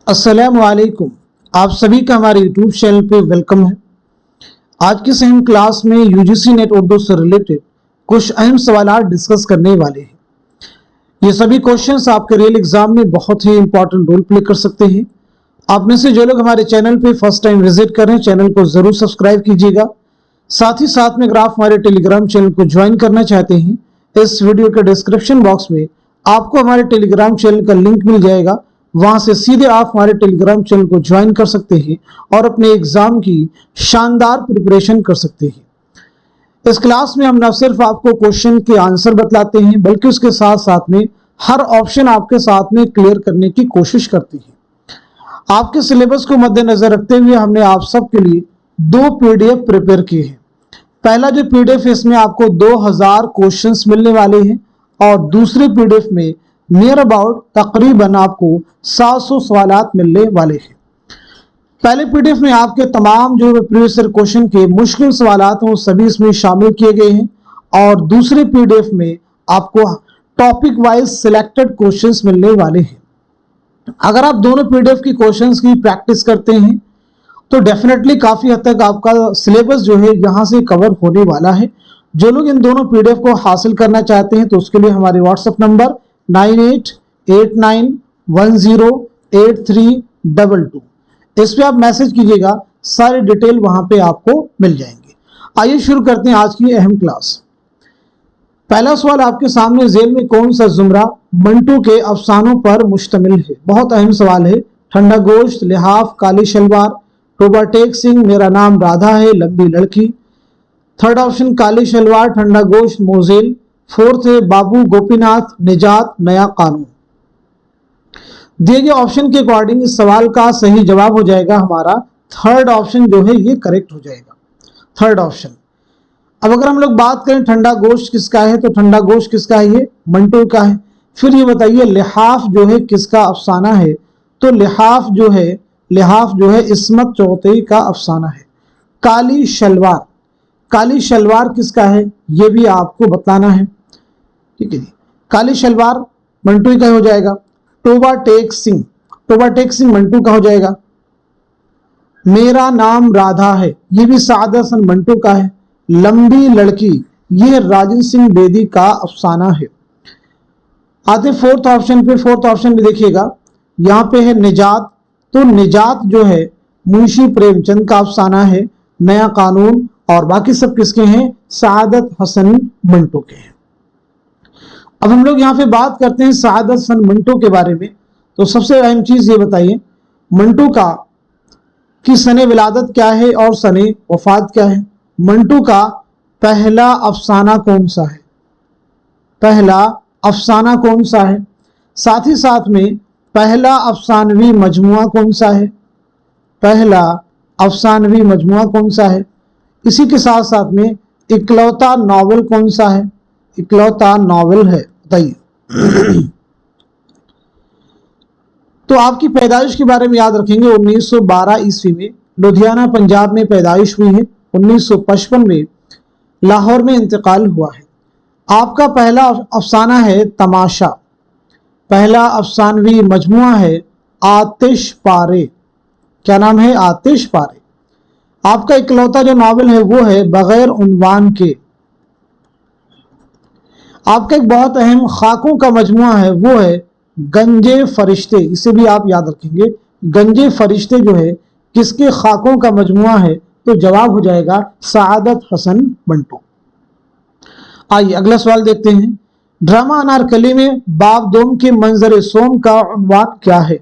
अस्सलाम वालेकुम। आप सभी का हमारे यूट्यूब चैनल पे वेलकम है। आज की अहम क्लास में यूजीसी नेट उर्दू से रिलेटेड कुछ अहम सवाल डिस्कस करने वाले हैं। ये सभी क्वेश्चंस आपके रियल एग्जाम में बहुत ही इंपॉर्टेंट रोल प्ले कर सकते हैं। आप में से जो लोग हमारे चैनल पे फर्स्ट टाइम विजिट कर रहे हैं, चैनल को जरूर सब्सक्राइब कीजिएगा। साथ ही साथ में अगर आप हमारे टेलीग्राम चैनल को ज्वाइन करना चाहते हैं, इस वीडियो के डिस्क्रिप्शन बॉक्स में आपको हमारे टेलीग्राम चैनल का लिंक मिल जाएगा। वहां से सीधे आप हमारे टेलीग्राम चैनल को ज्वाइन कर सकते हैं और अपने एग्जाम की शानदार प्रिपरेशन कर सकते हैं। इस क्लास में हम न सिर्फ आपको क्वेश्चन के आंसर बतलाते हैं, बल्कि उसके साथ साथ में हर ऑप्शन आपके साथ में क्लियर करने की कोशिश करते हैं। आपके सिलेबस को मद्देनजर रखते हुए हमने आप सबके लिए 2 पीडीएफ प्रिपेयर किए हैं। पहला जो पीडीएफ है, इसमें आपको 2000 क्वेश्चंस मिलने वाले हैं और दूसरे पीडीएफ में नियर अबाउट तकरीबन आपको 700 सवालात मिलने वाले हैं। पहले पीडीएफ में आपके तमाम जो प्रीवियस ईयर क्वेश्चन के मुश्किल सवालात हैं वो सभी इसमें शामिल किए गए हैं और दूसरे पीडीएफ में आपको टॉपिक वाइज सिलेक्टेड क्वेश्चंस मिलने वाले हैं। अगर आप दोनों पीडीएफ की क्वेश्चंस की प्रैक्टिस करते हैं तो डेफिनेटली काफी हद तक आपका सिलेबस जो है यहाँ से कवर होने वाला है। जो लोग इन दोनों पीडीएफ को हासिल करना चाहते हैं तो उसके लिए हमारे व्हाट्सएप नंबर 9889108322 इस पे आप मैसेज कीजिएगा, सारी डिटेल वहां पे आपको मिल जाएंगे। आइए शुरू करते हैं आज की अहम क्लास। पहला सवाल आपके सामने, जेल में कौन सा जुमरा मंटू के अफसानों पर मुश्तमिल है? बहुत अहम सवाल है। ठंडा गोश्त, लिहाफ, काली शलवार, टोबा टेक सिंह, मेरा नाम राधा है, लंबी लड़की। थर्ड ऑप्शन काली शलवार, ठंडा गोश्त, मोजेल। फोर्थ है बाबू गोपीनाथ, निजात, नया कानून। दिए गए ऑप्शन के अकॉर्डिंग इस सवाल का सही जवाब हो जाएगा हमारा थर्ड ऑप्शन जो है ये करेक्ट हो जाएगा, थर्ड ऑप्शन। अब अगर हम लोग बात करें ठंडा गोश्त किसका है, तो ठंडा गोश्त किसका है? ये मंटू का है। फिर ये बताइए लिहाफ जो है किसका अफसाना है? तो लिहाफ जो है इस्मत चौधरी का अफसाना है। काली शलवार किसका है? ये भी आपको बताना है, ठीक है जी। काली शलवार मंटू का हो जाएगा। टोबा टेक सिंह मंटू का हो जाएगा। मेरा नाम राधा है, ये भी साद हसन मंटू का है। लंबी लड़की, ये राजन सिंह बेदी का अफसाना है। आते फोर्थ ऑप्शन पे, फोर्थ ऑप्शन भी देखिएगा, यहाँ पे है निजात। तो निजात जो है मुंशी प्रेमचंद का अफसाना है। नया कानून और बाकी सब किसके हैं? सादत हसन मंटू के हैं। अब हम लोग यहाँ पे बात करते हैं सादत हसन मंटू के बारे में। तो सबसे अहम चीज ये बताइए, मंटू की सने विलादत क्या है और सने वफात क्या है? मंटू का पहला अफसाना कौन सा है? साथ ही साथ में पहला अफसानवी मजमुआ कौन सा है? इसी के साथ साथ में इकलौता नॉवेल कौन सा है? इकलौता नॉवेल है, बताइए। तो आपकी पैदाइश के बारे में याद रखेंगे। 1912 ईस्वी में लुधियाना पंजाब में पैदाइश हुई है। 1955 में लाहौर में इंतकाल हुआ है। आपका पहला अफसाना है तमाशा। पहला अफसानवी मजमुआ है आतिश पारे। क्या नाम है? आतिश पारे। आपका इकलौता जो नॉवेल है वो है बगैर उन्वान के। आपका एक बहुत अहम खाकों का मजमुआ है वो है गंजे फरिश्ते। इसे भी आप याद रखेंगे, गंजे फरिश्ते जो है किसके खाकों का मजमुआ है? तो जवाब हो जाएगा सादत हसन मंटू। आइए अगला सवाल देखते हैं। ड्रामा अनारकली में बाब दोम के मंजर सोम का उन्वान क्या है?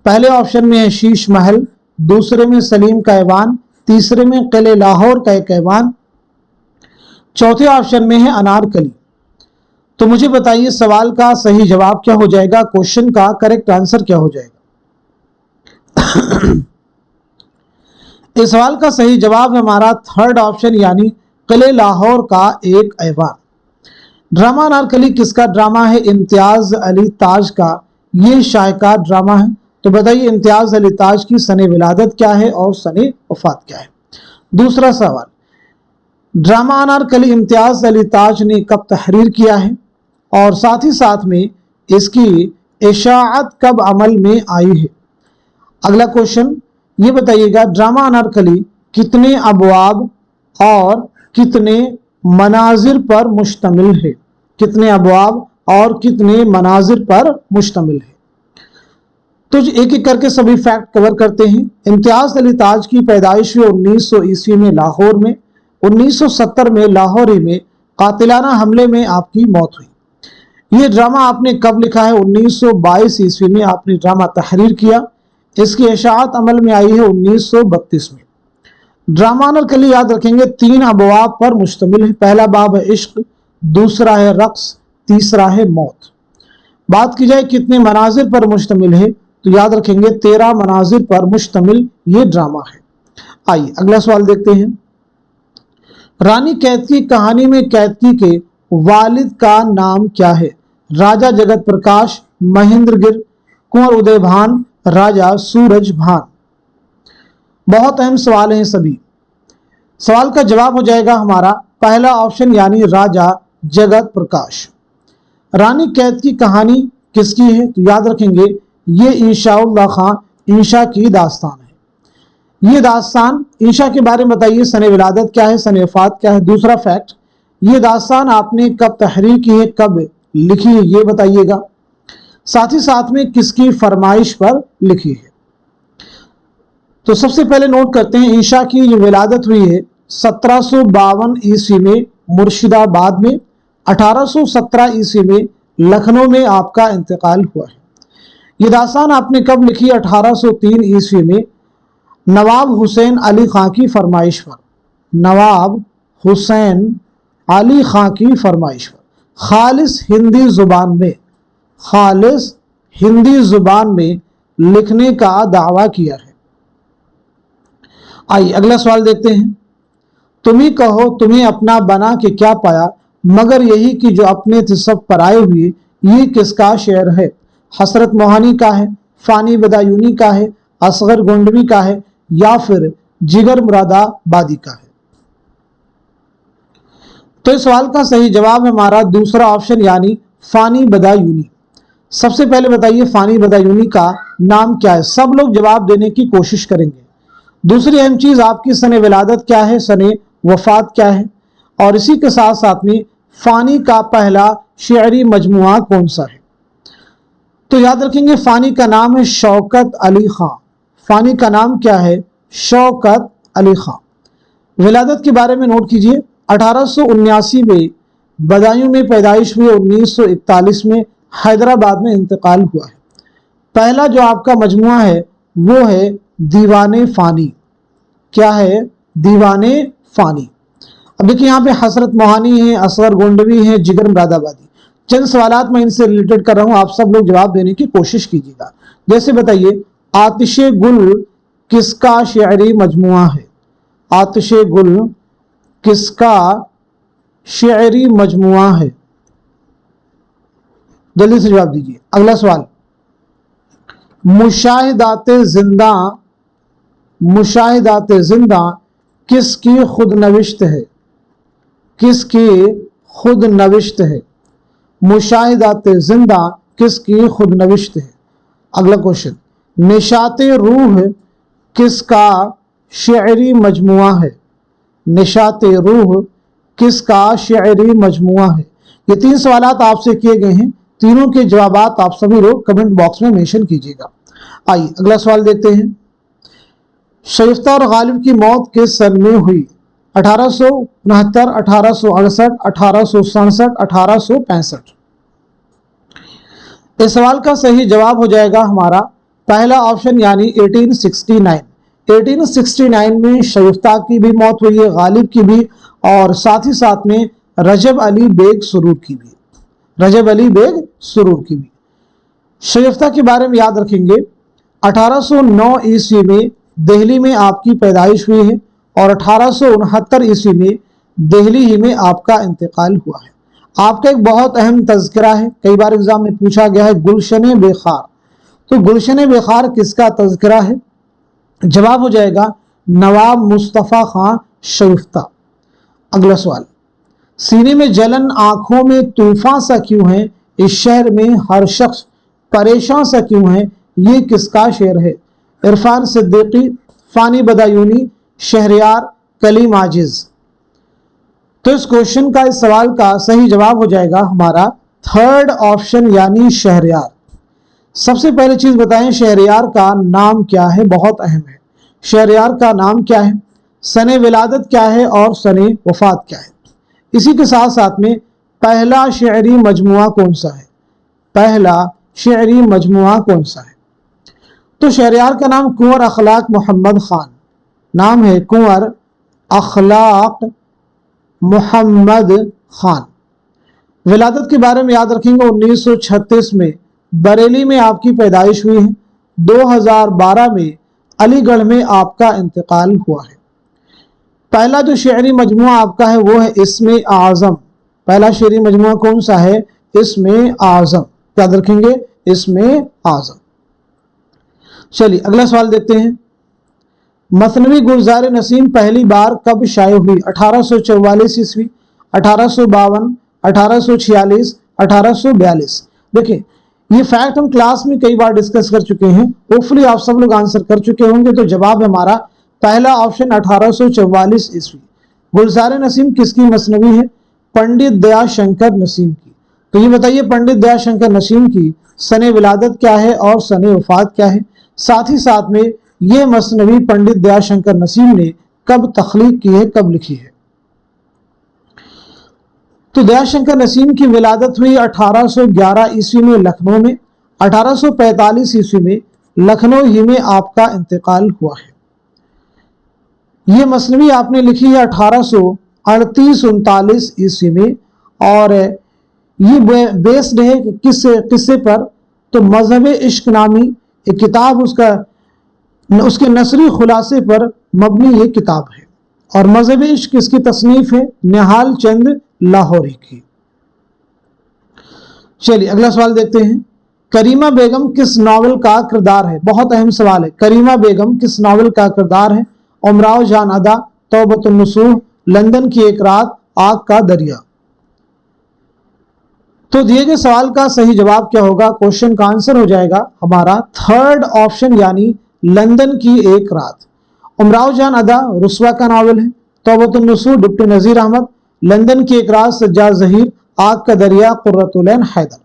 पहले ऑप्शन में है शीश महल, दूसरे में सलीम का ऐवान, तीसरे में किले लाहौर का एक ऐवान, चौथे ऑप्शन में है अनारकली। तो मुझे बताइए सवाल का सही जवाब क्या हो जाएगा? क्वेश्चन का करेक्ट आंसर क्या हो जाएगा? इस सवाल का सही जवाब है हमारा थर्ड ऑप्शन, यानी किले लाहौर का एक ऐवान। ड्रामा अनारकली किसका ड्रामा है? इम्तियाज अली ताज का ये शाहकार ड्रामा है। तो बताइए इम्तियाज अली ताज की सने विलादत क्या है और सने वफात क्या है? दूसरा सवाल, ड्रामा अनारकली इम्तियाज अली ताज ने कब तहरीर किया है और साथ ही साथ में इसकी इशाअत कब अमल में आई है? अगला क्वेश्चन ये बताइएगा, ड्रामा अनारकली कितने अबवाब और कितने मनाजिर पर मुश्तमिल है? कितने अबवाब और कितने मनाजिर पर मुश्तमिल है? तो एक एक करके सभी फैक्ट कवर करते हैं। इम्तियाज अली ताज की पैदाइश हुई 1900 ईस्वी में लाहौर में। 1970 में लाहौर ही में कातिलाना हमले में आपकी मौत हुई। ये ड्रामा आपने कब लिखा है? 1922 ईस्वी में आपने ड्रामा तहरीर किया। इसकी इशाअत अमल में आई है 1932 में। ड्रामा अनारकली याद रखेंगे 3 अबवाब पर मुश्तमिल है। पहला बाब है इश्क, दूसरा है रक्स, तीसरा है मौत। बात की जाए कितने मनाजिर पर मुश्तमिल है तो याद रखेंगे 13 मनाजिर पर मुश्तमिल ये ड्रामा है। आइए अगला सवाल देखते हैं। रानी कैतकी कहानी में कैतकी के वालिद का नाम क्या है? राजा जगत प्रकाश, महेंद्रगिर, कुंवर उदय भान, राजा सूरज भान। बहुत अहम सवाल हैं सभी। सवाल का जवाब हो जाएगा हमारा पहला ऑप्शन यानी राजा जगत प्रकाश। रानी कैतकी कहानी किसकी है तो याद रखेंगे ये इंशाउल्लाह खां इंशा की दास्तान है। ये दास्तान इंशा के बारे में बताइए, सन विलादत क्या है, सन वफात क्या है। दूसरा फैक्ट, ये दास्तान आपने कब तहरीर की है, कब लिखी है ये बताइएगा। साथ ही साथ में किसकी फरमाइश पर लिखी है। तो सबसे पहले नोट करते हैं इंशा की ये विलादत हुई है 1752 ईस्वी में मुर्शिदाबाद में। 1817 ईस्वी में लखनऊ में आपका इंतकाल हुआ है। ये दास्तान आपने कब लिखी? 1803 ईस्वी में नवाब हुसैन अली खां की फरमाइश पर। नवाब हुसैन अली खां की फरमाइश पर खालिस हिंदी जुबान में, खालिस हिंदी जुबान में लिखने का दावा किया है। आइए अगला सवाल देखते हैं। तुम ही कहो तुम्हें अपना बना के क्या पाया, मगर यही कि जो अपने थे सब पराए हुए, ये किसका शेर है? हसरत मोहानी का है, फानी बदायूनी का है, असगर गोंडवी का है या फिर जिगर मुरादाबादी का है? तो इस सवाल का सही जवाब है हमारा दूसरा ऑप्शन यानी फानी बदायूनी। सबसे पहले बताइए फानी बदायूनी का नाम क्या है? सब लोग जवाब देने की कोशिश करेंगे। दूसरी अहम चीज आपकी सने विलादत क्या है, सने वफात क्या है, और इसी के साथ साथ में फानी का पहला शेरी मजमुआ कौन सा है। तो याद रखेंगे फानी का नाम है शौकत अली खां। फानी का नाम क्या है? शौकत अली खां। विलादत के बारे में नोट कीजिए 1879 में बदायूं में पैदाइश हुई, 1941 में हैदराबाद में इंतकाल हुआ है। पहला जो आपका मजमुआ है वो है दीवाने फानी। क्या है? दीवाने फानी। अब देखिए यहाँ पे हसरत मोहानी है, असगर गोंडवी है, जिगर मुरादाबादी। चंद सवालात मैं इनसे रिलेटेड कर रहा हूँ, आप सब लोग जवाब देने की कोशिश कीजिएगा। जैसे बताइए आतिशे गुल किसका शेरी मजमुआ है? आतिशे गुल किसका शेरी मजमुआ है? जल्दी से जवाब दीजिए। अगला सवाल, मुशाहिदाते जिंदा, मुशाहिदाते जिंदा किसकी खुद नविश्त है? किसकी खुद नविश्त है? मुशाहिदाते जिंदा किसकी खुद नविश्त है? अगला क्वेश्चन, निशाते रूह किसका शेरी मजमुआ है? निशाते रूह किसका शेरी मजमुआ है? ये 3 सवालात आपसे किए गए हैं, तीनों के जवाबात आप सभी लोग कमेंट बॉक्स में मेंशन कीजिएगा। आइए अगला सवाल देखते हैं। शरीफ्ता और गालिब की मौत किस सन में हुई? 1869, 1868, 1867, 1865। इस सवाल का सही जवाब हो जाएगा हमारा पहला ऑप्शन यानी 1869। 1869 में शरीफ्ता की भी मौत हुई है, गालिब की भी, और साथ ही साथ में रजब अली बेग सुरूर की भी, रजब अली बेग सुरूर की भी। शरीफ्ता के बारे में याद रखेंगे 1809 ईस्वी में दिल्ली में आपकी पैदाइश हुई है और 1869 ईस्वी में दिल्ली ही में आपका इंतकाल हुआ है। आपका एक बहुत अहम तज़किरा है, कई बार एग्जाम में पूछा गया है, गुलशन बेखार। तो गुलशन बेखार किसका तज़किरा है? जवाब हो जाएगा नवाब मुस्तफ़ा खां शरीफ्ता। अगला सवाल, सीने में जलन आंखों में तूफान सा क्यों है, इस शहर में हर शख्स परेशान सा क्यों है, ये किसका शेर है? عرفان صدیقی، فانی بدایونی، شہریار، کلیم عاجز۔ تو اس کوشچن کا، اس سوال کا صحیح جواب ہو جائے گا ہمارا تھرڈ آپشن یعنی شہریار۔ سب سے پہلے چیز بتائیں شہریار کا نام کیا ہے، بہت اہم ہے۔ شہریار کا نام کیا ہے، سن ولادت کیا ہے اور سن وفات کیا ہے۔ اسی کے ساتھ ساتھ میں پہلا شعری مجموعہ کون سا ہے، پہلا شعری مجموعہ کون سا ہے۔ تو شہریار کا نام کنور اخلاق محمد خان، نام ہے کنور اخلاق محمد خان۔ ولادت کے بارے میں یاد رکھیں گے 1936 میں بریلی میں آپ کی پیدائش ہوئی ہے، 2012 میں علی گڑھ میں آپ کا انتقال ہوا ہے۔ پہلا جو شعری مجموعہ آپ کا ہے وہ ہے اسم اعظم۔ پہلا شعری مجموعہ کون سا ہے، اسم اعظم، یاد رکھیں گے اسم اعظم۔ چلیے اگلا سوال دیکھتے ہیں۔ مثنوی گلزار نسیم پہلی بار کب شائع ہوئی، 1844 عیسوی، 1852، 1846، 1842۔ دیکھیں یہ فیکٹ ہم کلاس میں کئی بار ڈسکس کر چکے ہیں، ہوپفلی آپ سب لوگ آنسر کر چکے ہوں گے۔ تو جواب ہمارا پہلا آپشن 1844 عیسوی۔ گلزار نسیم کس کی مثنوی ہے، پنڈت دیا شنکر نسیم کی۔ تو یہ بتائیے پنڈت دیا شنکر نسیم کی سن ولادت کیا ہے اور سن وفات کیا ہے، ساتھ ہی ساتھ میں یہ مثنوی پنڈت دیا شنکر نسیم نے کب تخلیق کی ہے، کب لکھی ہے۔ تو دیا شنکر نسیم کی ولادت ہوئی 1811 عیسوی میں لکھنؤ میں، 1845 عیسوی میں لکھنؤ ہی میں آپ کا انتقال ہوا ہے۔ یہ مثنوی آپ نے لکھی ہے 1838-39 عیسوی میں، اور یہ بیسڈ ہے کس قصے پر، تو مذہب عشق نامی ایک کتاب، اس کے نثری خلاصے پر مبنی یہ کتاب ہے، اور مذہب عشق اس کی تصنیف ہے نہال چند لاہوری کی۔ چلیے اگلا سوال دیکھتے ہیں۔ کریمہ بیگم کس ناول کا کردار ہے، بہت اہم سوال ہے۔ کریمہ بیگم کس ناول کا کردار ہے، امراؤ جان ادا، توبۃ النصوح، لندن کی ایک رات، آگ کا دریا۔ تو دیے گئے سوال کا صحیح جواب کیا ہوگا، کوشچن کا آنسر ہو جائے گا ہمارا تھرڈ آپشن یعنی لندن کی ایک رات۔ امراؤ جان ادا رسوا کا ناول ہے، توبۃ النصوح ڈپٹی نذیر احمد، لندن کی ایک رات سجاد ظہیر، آگ کا دریا قرۃ العین حیدر۔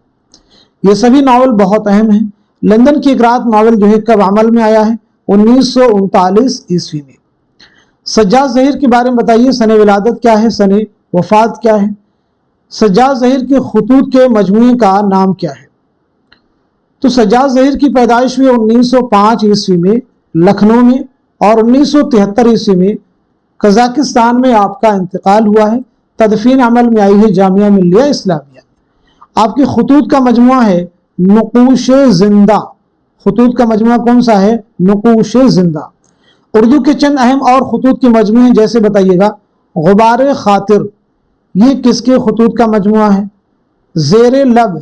یہ سبھی ناول بہت اہم ہیں۔ لندن کی ایک رات ناول جو ہے کب عمل میں آیا ہے، 1939 عیسوی میں۔ سجاد ظہیر کے بارے میں بتائیے سن ولادت کیا ہے، سن وفات کیا ہے۔ سجاد ظہیر کے خطوط کے مجموعے کا نام کیا ہے۔ تو سجاد ظہیر کی پیدائش ہوئی 1905 عیسوی میں لکھنؤ میں، اور 1973 عیسوی میں قزاقستان میں آپ کا انتقال ہوا ہے۔ تدفین عمل میں آئی ہے جامعہ ملیہ اسلامیہ۔ آپ کے خطوط کا مجموعہ ہے نقوش زندہ۔ خطوط کا مجموعہ کون سا ہے، نقوش زندہ۔ اردو کے چند اہم اور خطوط کے مجموعے ہیں، جیسے بتائیے گا غبار خاطر، یہ کس کے خطوط کا مجموعہ ہے۔ زیر لب،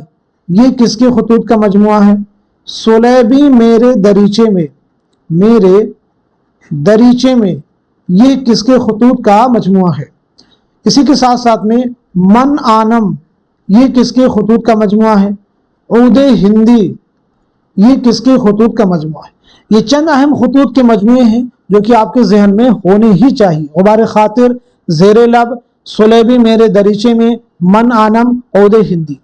یہ کس کے خطوط کا مجموعہ ہے۔ سلیبی میرے دریچے میں، میرے دریچے میں، یہ کس کے خطوط کا مجموعہ ہے۔ اسی کے ساتھ ساتھ میں من آنم، یہ کس کے خطوط کا مجموعہ ہے۔ عود ہندی، یہ کس کے خطوط کا مجموعہ ہے۔ یہ چند اہم خطوط کے مجموعے ہیں جو کہ آپ کے ذہن میں ہونے ہی چاہیے۔ غبار خاطر، زیر لب، سلیبی میرے دریچے میں، من آنم، عود ہندی۔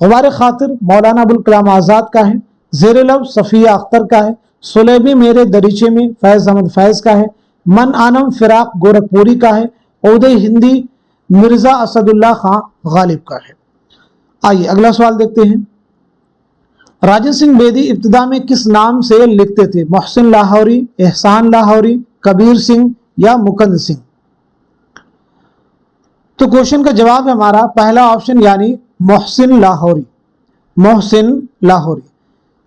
غبار خاطر مولانا ابوالکلام آزاد کا ہے، زیر لب صفیہ اختر کا ہے، سلیبی میرے دریچے میں فیض احمد فیض کا ہے، من آنم فراق گورکھپوری کا ہے، عود ہندی مرزا اسد اللہ خان غالب کا ہے۔ آئیے اگلا سوال دیکھتے ہیں۔ راجن سنگھ بیدی ابتدا میں کس نام سے لکھتے تھے، محسن لاہوری، احسان لاہوری، کبیر سنگھ یا مکند سنگھ۔ تو کوشچن کا جواب ہے ہمارا پہلا آپشن یعنی محسن لاہوری، محسن لاہوری۔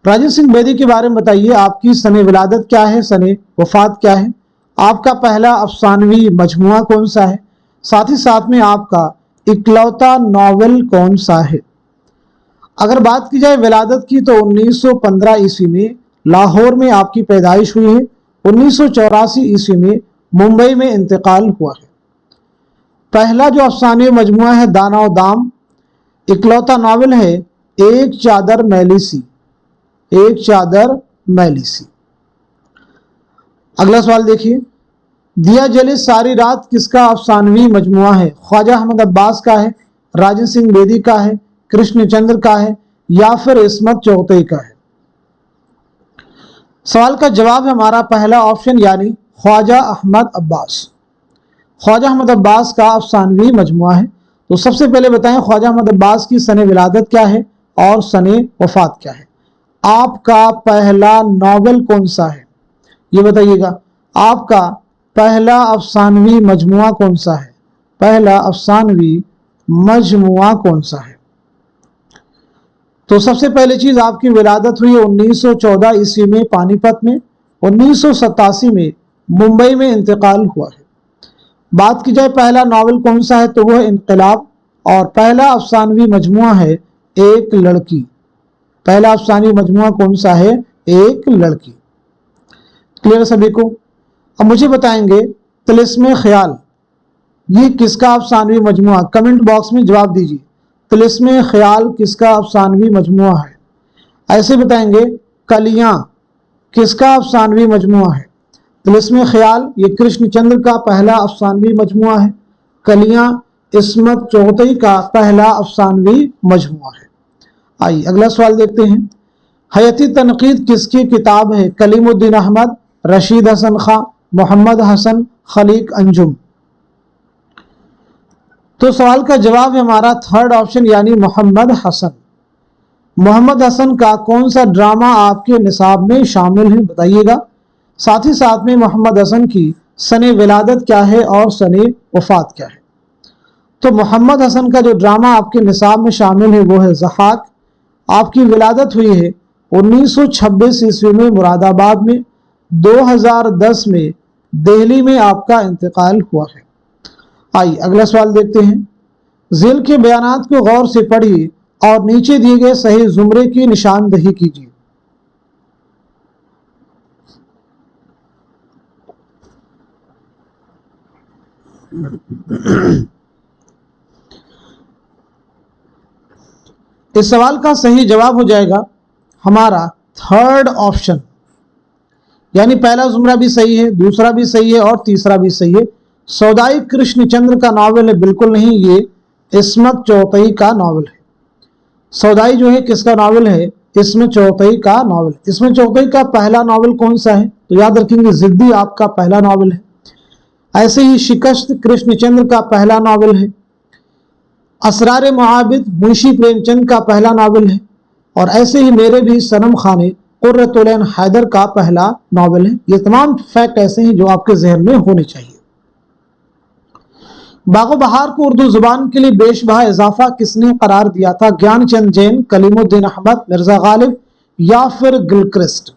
راجن سنگھ بیدی کے بارے میں بتائیے آپ کی سن ولادت کیا ہے، سن وفات کیا ہے، آپ کا پہلا افسانوی مجموعہ کون سا ہے، ساتھ ہی ساتھ میں آپ کا اکلوتا ناول کون سا ہے۔ اگر بات کی جائے ولادت کی تو 1915 عیسوی میں لاہور میں آپ کی پیدائش ہوئی ہے، 1984 عیسوی میں ممبئی میں انتقال ہوا ہے۔ پہلا جو افسانوی مجموعہ ہے دانا و دام، اکلوتا ناول ہے ایک چادر میلی سی، ایک چادر میلی سی۔ अगला सवाल देखिए, दिया जले सारी रात किसका अफसानवी मजमुआ है? ख्वाजा अहमद अब्बास का है, राजन सिंह बेदी का है, कृष्णचंद्र का है, या फिर इस्मत चौगतई का है? सवाल का जवाब है हमारा पहला ऑप्शन यानी ख्वाजा अहमद अब्बास। ख्वाजा अहमद अब्बास का अफसानवी मजमुआ है। तो सबसे पहले बताएं ख्वाजा अहमद अब्बास की सने विलादत क्या है और सने वफात क्या है? आपका पहला नॉवेल कौन सा है ये बताइएगा। आपका पहला अफसानवी मजमुआ कौन सा है? पहला अफसानवी मजमुआ कौन सा है? तो सबसे पहली चीज, आपकी विलादत हुई 1914 ईस्वी में पानीपत में, 1987 में मुंबई में इंतकाल हुआ है। बात की जाए पहला नावल कौन सा है तो वह इनकलाब, और पहला अफसानवी मजमुआ है एक लड़की। पहला अफसानवी मजमुआ कौन सा है? एक लड़की। क्लियर सभी को? अब मुझे बताएंगे तिलिस्मे ख्याल ये किसका अफसानवी मजमुआ? कमेंट बॉक्स में जवाब दीजिए, तिलिस्मे ख्याल किसका अफसानवी मजमुआ है? ऐसे बताएंगे कलियां किसका अफसानवी मजमुआ है? तिलिस्मे ख्याल ये कृष्णचंद्र का पहला अफसानवी मजमुआ है। कलियां इस्मत चौगतई का पहला अफसानवी मजमुआ है। आइए अगला सवाल देखते हैं। हयती तनकीद किसकी किताब है? कलीमुद्दीन अहमद, रशीद हसन खां, मोहम्मद हसन, खलीक अंजुम। तो सवाल का जवाब है हमारा थर्ड ऑप्शन यानी मोहम्मद हसन। मोहम्मद हसन का कौन सा ड्रामा आपके निसाब में शामिल है बताइएगा। साथ ही साथ में मोहम्मद हसन की सने विलादत क्या है और सने वफात क्या है? तो मोहम्मद हसन का जो ड्रामा आपके निसाब में शामिल है वो है ज़हाक। आपकी विलादत हुई है 1926 ईस्वी में मुरादाबाद में, 2010 में दिल्ली में आपका इंतकाल हुआ है। आइए अगला सवाल देखते हैं। ज़ेल के बयानात को गौर से पढ़िए और नीचे दिए गए सही जुमरे की निशानदही कीजिए। इस सवाल का सही जवाब हो जाएगा हमारा थर्ड ऑप्शन, यानी पहला जुमरा भी सही है, दूसरा भी सही है और तीसरा भी सही है। सौदाई कृष्णचंद्र का नावल है? बिल्कुल नहीं, ये इस्मत चौगतई का नावल है। सौदाई जो है किसका नावल है? इस्मत चौगतई का नावल। इस्मत चौगतई का पहला नावल कौन सा है? तो याद रखेंगे जिद्दी आपका पहला नावल है। ऐसे ही शिकस्त कृष्णचंद्र का पहला नावल है। असरार मुआबिद मुंशी प्रेमचंद का पहला नावल है। और ऐसे ही मेरे भी सनम खाने कुर्रतुल ऐन हैदर का पहला नावल है। ये तमाम फैक्ट ऐसे हैं जो आपके जहन में होने चाहिए। बागो बहार को उर्दू जुबान के लिए बेशबहा इजाफा किसने करार दिया था? ज्ञानचंद जैन, कलीमुद्दीन अहमद, मिर्जा गालिब या फिर गिलक्रिस्ट?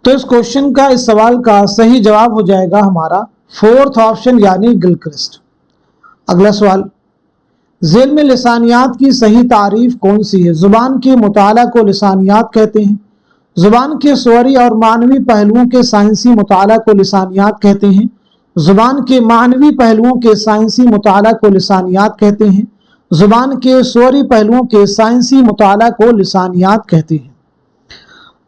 तो इस क्वेश्चन का, इस सवाल का सही जवाब हो जाएगा हमारा फोर्थ ऑप्शन यानी गिलक्रिस्ट। अगला सवाल, ज़ेल में लिसानियात की सही तारीफ कौन सी है? जुबान के मुताला को लिसानियात कहते हैं। जुबान के स्वरी और मानवी पहलुओं के साइंसी मुताला को लिसानियात कहते हैं। जुबान के मानवी पहलुओं के साइंसी मुताला को लिसानियात कहते हैं। जुबान के स्वरी पहलुओं के साइंसी मुताला को लिसानियात कहते हैं।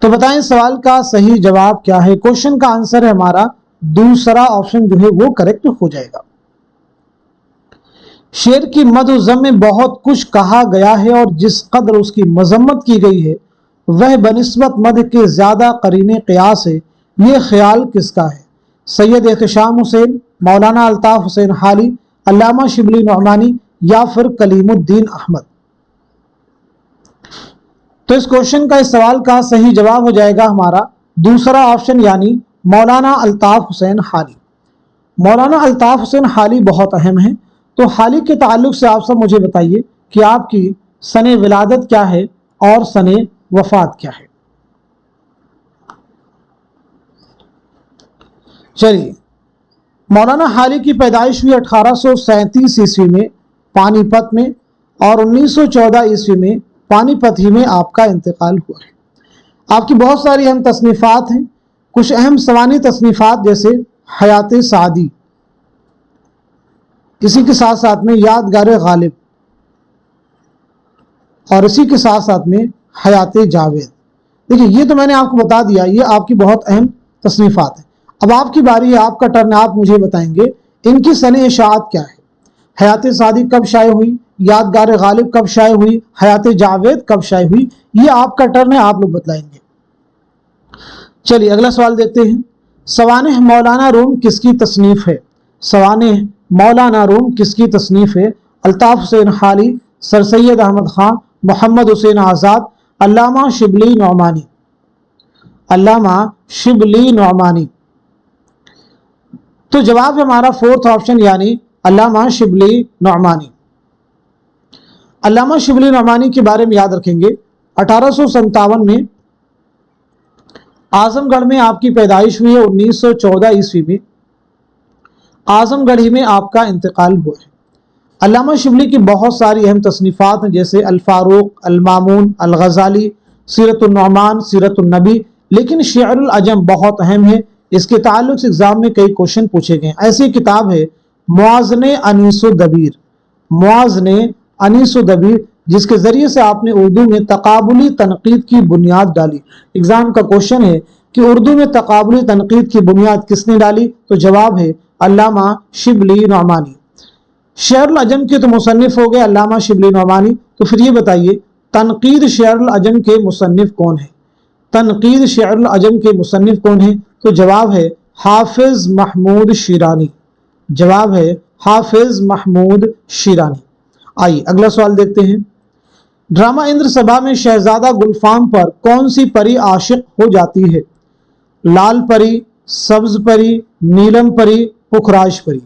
तो बताएं सवाल का सही जवाब क्या है? क्वेश्चन का आंसर है हमारा दूसरा ऑप्शन जो है वो करेक्ट हो जाएगा। शेर की मद-ओ-ज़म में बहुत कुछ कहा गया है और जिस कदर उसकी मजम्मत की गई है वह बनिस्बत मद के ज्यादा करीने क़ियास है। ये ख्याल किसका है? सैयद एहतशाम हुसैन, मौलाना अल्ताफ हुसैन हाली, अल्लामा शिबली नौमानी या फिर कलीमुद्दीन अहमद? तो इस क्वेश्चन का, इस सवाल का सही जवाब हो जाएगा हमारा दूसरा ऑप्शन यानी मौलाना अल्ताफ हुसैन हाली। मौलाना अल्ताफ हुसैन हाली बहुत अहम है। तो हाली के ताल्लुक से आप सब मुझे बताइए कि आपकी सने विलादत क्या है और सने वफात क्या है? चलिए, मौलाना हाली की पैदाइश हुई 1837 ईस्वी में पानीपत में और 1914 ईस्वी में पानीपत ही में आपका इंतकाल हुआ है। आपकी बहुत सारी अहम तसनीफ़ात हैं। कुछ अहम सवानी तसनीफ़ात जैसे हयात सादी, इसी के साथ साथ में यादगार गालिब और इसी के साथ साथ में हयात जावेद। देखिए, ये तो मैंने आपको बता दिया, ये आपकी बहुत अहम تصنیفات ہیں۔ اب آپ کی باری ہے، آپ کا ٹرن، آپ مجھے بتائیں گے ان کی سنِ اشاعت کیا ہے۔ حیات سعدی کب شائع ہوئی، یادگار غالب کب شائع ہوئی، حیات جاوید کب شائع ہوئی، یہ آپ کا ٹرن ہے، آپ لوگ بتلائیں گے۔ چلیے اگلا سوال دیکھتے ہیں۔ سوانح مولانا روم کس کی تصنیف ہے؟ سوانح مولانا روم کس کی تصنیف ہے؟ الطاف حسین حالی، سر سید احمد خان، محمد حسین آزاد، علامہ شبلی نعمانی۔ علامہ شبلی نعمانی۔ تو جواب ہمارا فورتھ آپشن یعنی علامہ شبلی نعمانی۔ علامہ شبلی نعمانی کے بارے میں یاد رکھیں گے 1857 میں اعظم گڑھ میں آپ کی پیدائش ہوئی ہے، 1914 عیسوی میں اعظم گڑھی میں آپ کا انتقال ہوا ہے۔ علامہ شبلی کی بہت ساری اہم تصنیفات ہیں، جیسے الفاروق، المامون، الغزالی، سیرت النعمان، سیرت النبی، لیکن شعر العجم بہت اہم ہے، اس کے تعلق سے ایگزام میں کئی کوشچن پوچھے گئے ہیں۔ ایسی کتاب ہے موازن انیس و دبیر، موازن انیس و دبیر، جس کے ذریعے سے آپ نے اردو میں تقابلی تنقید کی بنیاد ڈالی۔ ایگزام کا کوشچن ہے کہ اردو میں تقابلی تنقید کی بنیاد کس نے ڈالی؟ تو جواب ہے علامہ شبلی نعمانی۔ شعر العجم کے تو مصنف ہو گئے علامہ شبلی نعمانی، تو پھر یہ بتائیے تنقید شعر العجم کے مصنف کون ہے؟ تنقید شعر العجم کے مصنف کون ہیں؟ تو جواب ہے حافظ محمود شیرانی۔ جواب ہے حافظ محمود شیرانی۔ آئیے اگلا سوال دیکھتے ہیں۔ ڈرامہ اندر سبھا میں شہزادہ گلفام پر کون سی پری عاشق ہو جاتی ہے؟ لال پری، سبز پری، نیلم پری، پکھراج پری۔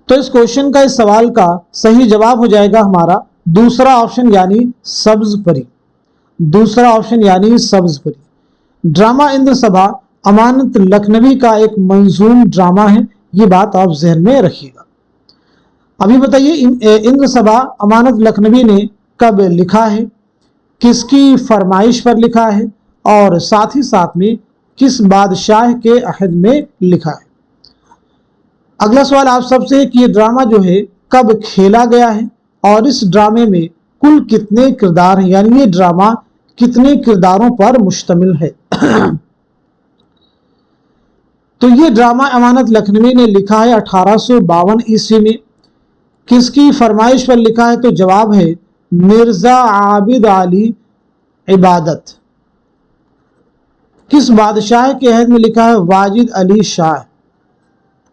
تو اس کوشچن کا، اس سوال کا صحیح جواب ہو جائے گا ہمارا دوسرا آپشن یعنی سبز پری۔ دوسرا آپشن یعنی سبز پری۔ ڈرامہ اندر سبھا امانت لکھنوی کا ایک منظوم ڈرامہ ہے، یہ بات آپ ذہن میں رکھیے گا۔ ابھی بتائیے اندر سبھا امانت لکھنوی نے کب لکھا ہے، کس کی فرمائش پر لکھا ہے، اور ساتھ ہی ساتھ میں کس بادشاہ کے عہد میں لکھا ہے۔ اگلا سوال آپ سب سے کہ یہ ڈرامہ جو ہے کب کھیلا گیا ہے، اور اس ڈرامے میں کل کتنے کردار ہیں، یعنی یہ ڈرامہ کتنے کرداروں پر مشتمل ہے۔ تو یہ ڈرامہ امانت لکھنوی نے لکھا ہے 1852 عیسوی میں۔ کس کی فرمائش پر لکھا ہے؟ تو جواب ہے مرزا عابد علی عبادت۔ کس بادشاہ کے عہد میں لکھا ہے؟ واجد علی شاہ۔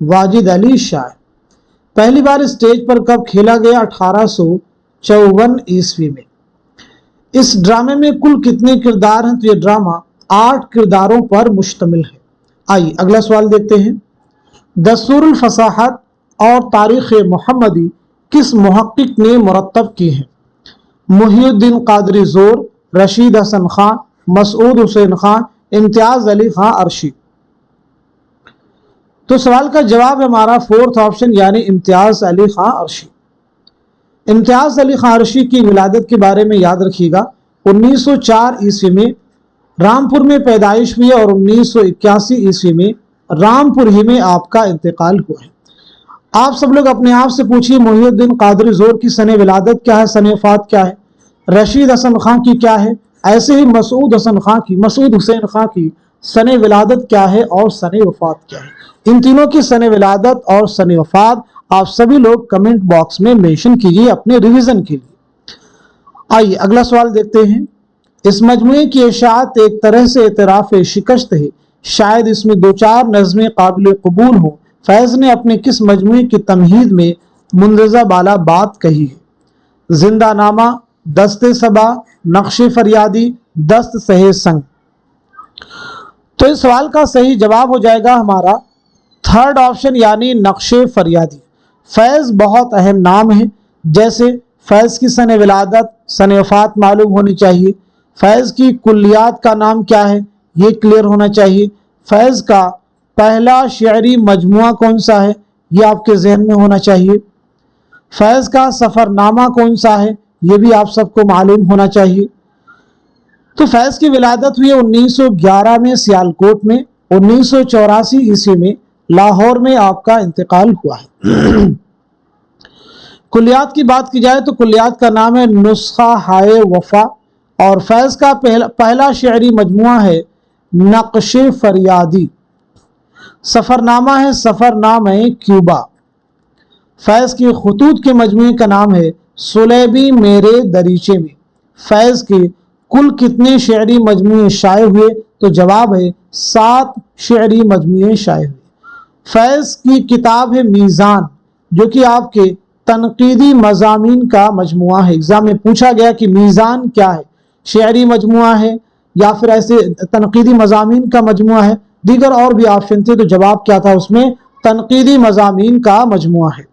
واجد علی شاہ۔ پہلی بار اسٹیج پر کب کھیلا گیا؟ 1854 عیسوی میں۔ اس ڈرامے میں کل کتنے کردار ہیں؟ تو یہ ڈرامہ 8 کرداروں پر مشتمل ہے۔ آئیے اگلا سوال دیکھتے ہیں۔ دستور الفصاحت اور تاریخ محمدی کس محقق نے مرتب کی ہے؟ محی الدین قادری زور، رشید حسن خان، مسعود حسین خان، امتیاز علی خان عرشی۔ تو سوال کا جواب ہمارا فورتھ آپشن یعنی امتیاز علی خان عرشی۔ امتیاز علی خان عرشی کی ولادت کے بارے میں یاد رکھیے گا 1904 عیسوی میں رامپور میں پیدائش ہوئی اور 1981 عیسوی میں رامپور ہی میں آپ کا انتقال ہوا ہے۔ آپ سب لوگ اپنے آپ سے پوچھیے محی الدین قادری زور کی سنِ ولادت کیا ہے، سنِ وفات کیا ہے؟ رشید حسن خان کی کیا ہے؟ ایسے ہی مسعود حسین خان کی سنِ ولادت کیا ہے اور سنِ وفات کیا ہے؟ ان تینوں کی سنِ ولادت اور سنِ وفات آپ سبھی لوگ کمنٹ باکس میں مینشن کیجیے اپنے ریویژن کے لیے۔ آئیے اگلا سوال دیکھتے ہیں۔ اس مجموعے کی اشاعت ایک طرح سے اعتراف شکست ہے، شاید اس میں 2-4 نظمیں قابل قبول ہوں۔ فیض نے اپنے کس مجموعے کی تمہید میں مندرجہ بالا بات کہی ہے؟ زندہ نامہ، دست صبا، نقش فریادی، دست سہے سنگ۔ تو اس سوال کا صحیح جواب ہو جائے گا ہمارا تھرڈ آپشن یعنی نقش فریادی۔ فیض بہت اہم نام ہے، جیسے فیض کی سنِ ولادت، سنِ وفات معلوم ہونی چاہیے، فیض کی کلیات کا نام کیا ہے یہ کلیئر ہونا چاہیے، فیض کا پہلا شعری مجموعہ کون سا ہے یہ آپ کے ذہن میں ہونا چاہیے، فیض کا سفر نامہ کون سا ہے یہ بھی آپ سب کو معلوم ہونا چاہیے۔ تو فیض کی ولادت ہوئی 1911 میں سیالکوٹ میں، 1984 عیسوی میں لاہور میں آپ کا انتقال ہوا ہے۔ کلیات کی بات کی جائے تو کلیات کا نام ہے نسخہ ہائے وفا، اور فیض کا پہلا شعری مجموعہ ہے नक्श फरियादी। सफरनामा है सफरनामा क्यूबा। फैज़ के खतूत के मजमूए का नाम है सुलेबी मेरे दरीचे में। फैज़ के कुल कितने शेरी मजमूए शाये हुए? तो जवाब है 7 शेरी मजमूए शाये हुए। फैज़ की किताब है मीज़ान, जो कि आपके तनकीदी मज़ामीन का मजमुआ है। एग्जाम में पूछा गया कि मीज़ान क्या है, शेरी मजमुआ है या फिर ऐसे तनकीदी मज़ामीन का मजमुआ है। दीगर और भी ऑप्शन थे, तो जवाब क्या था उसमें? तनकीदी मज़ामीन का मजमुआ है।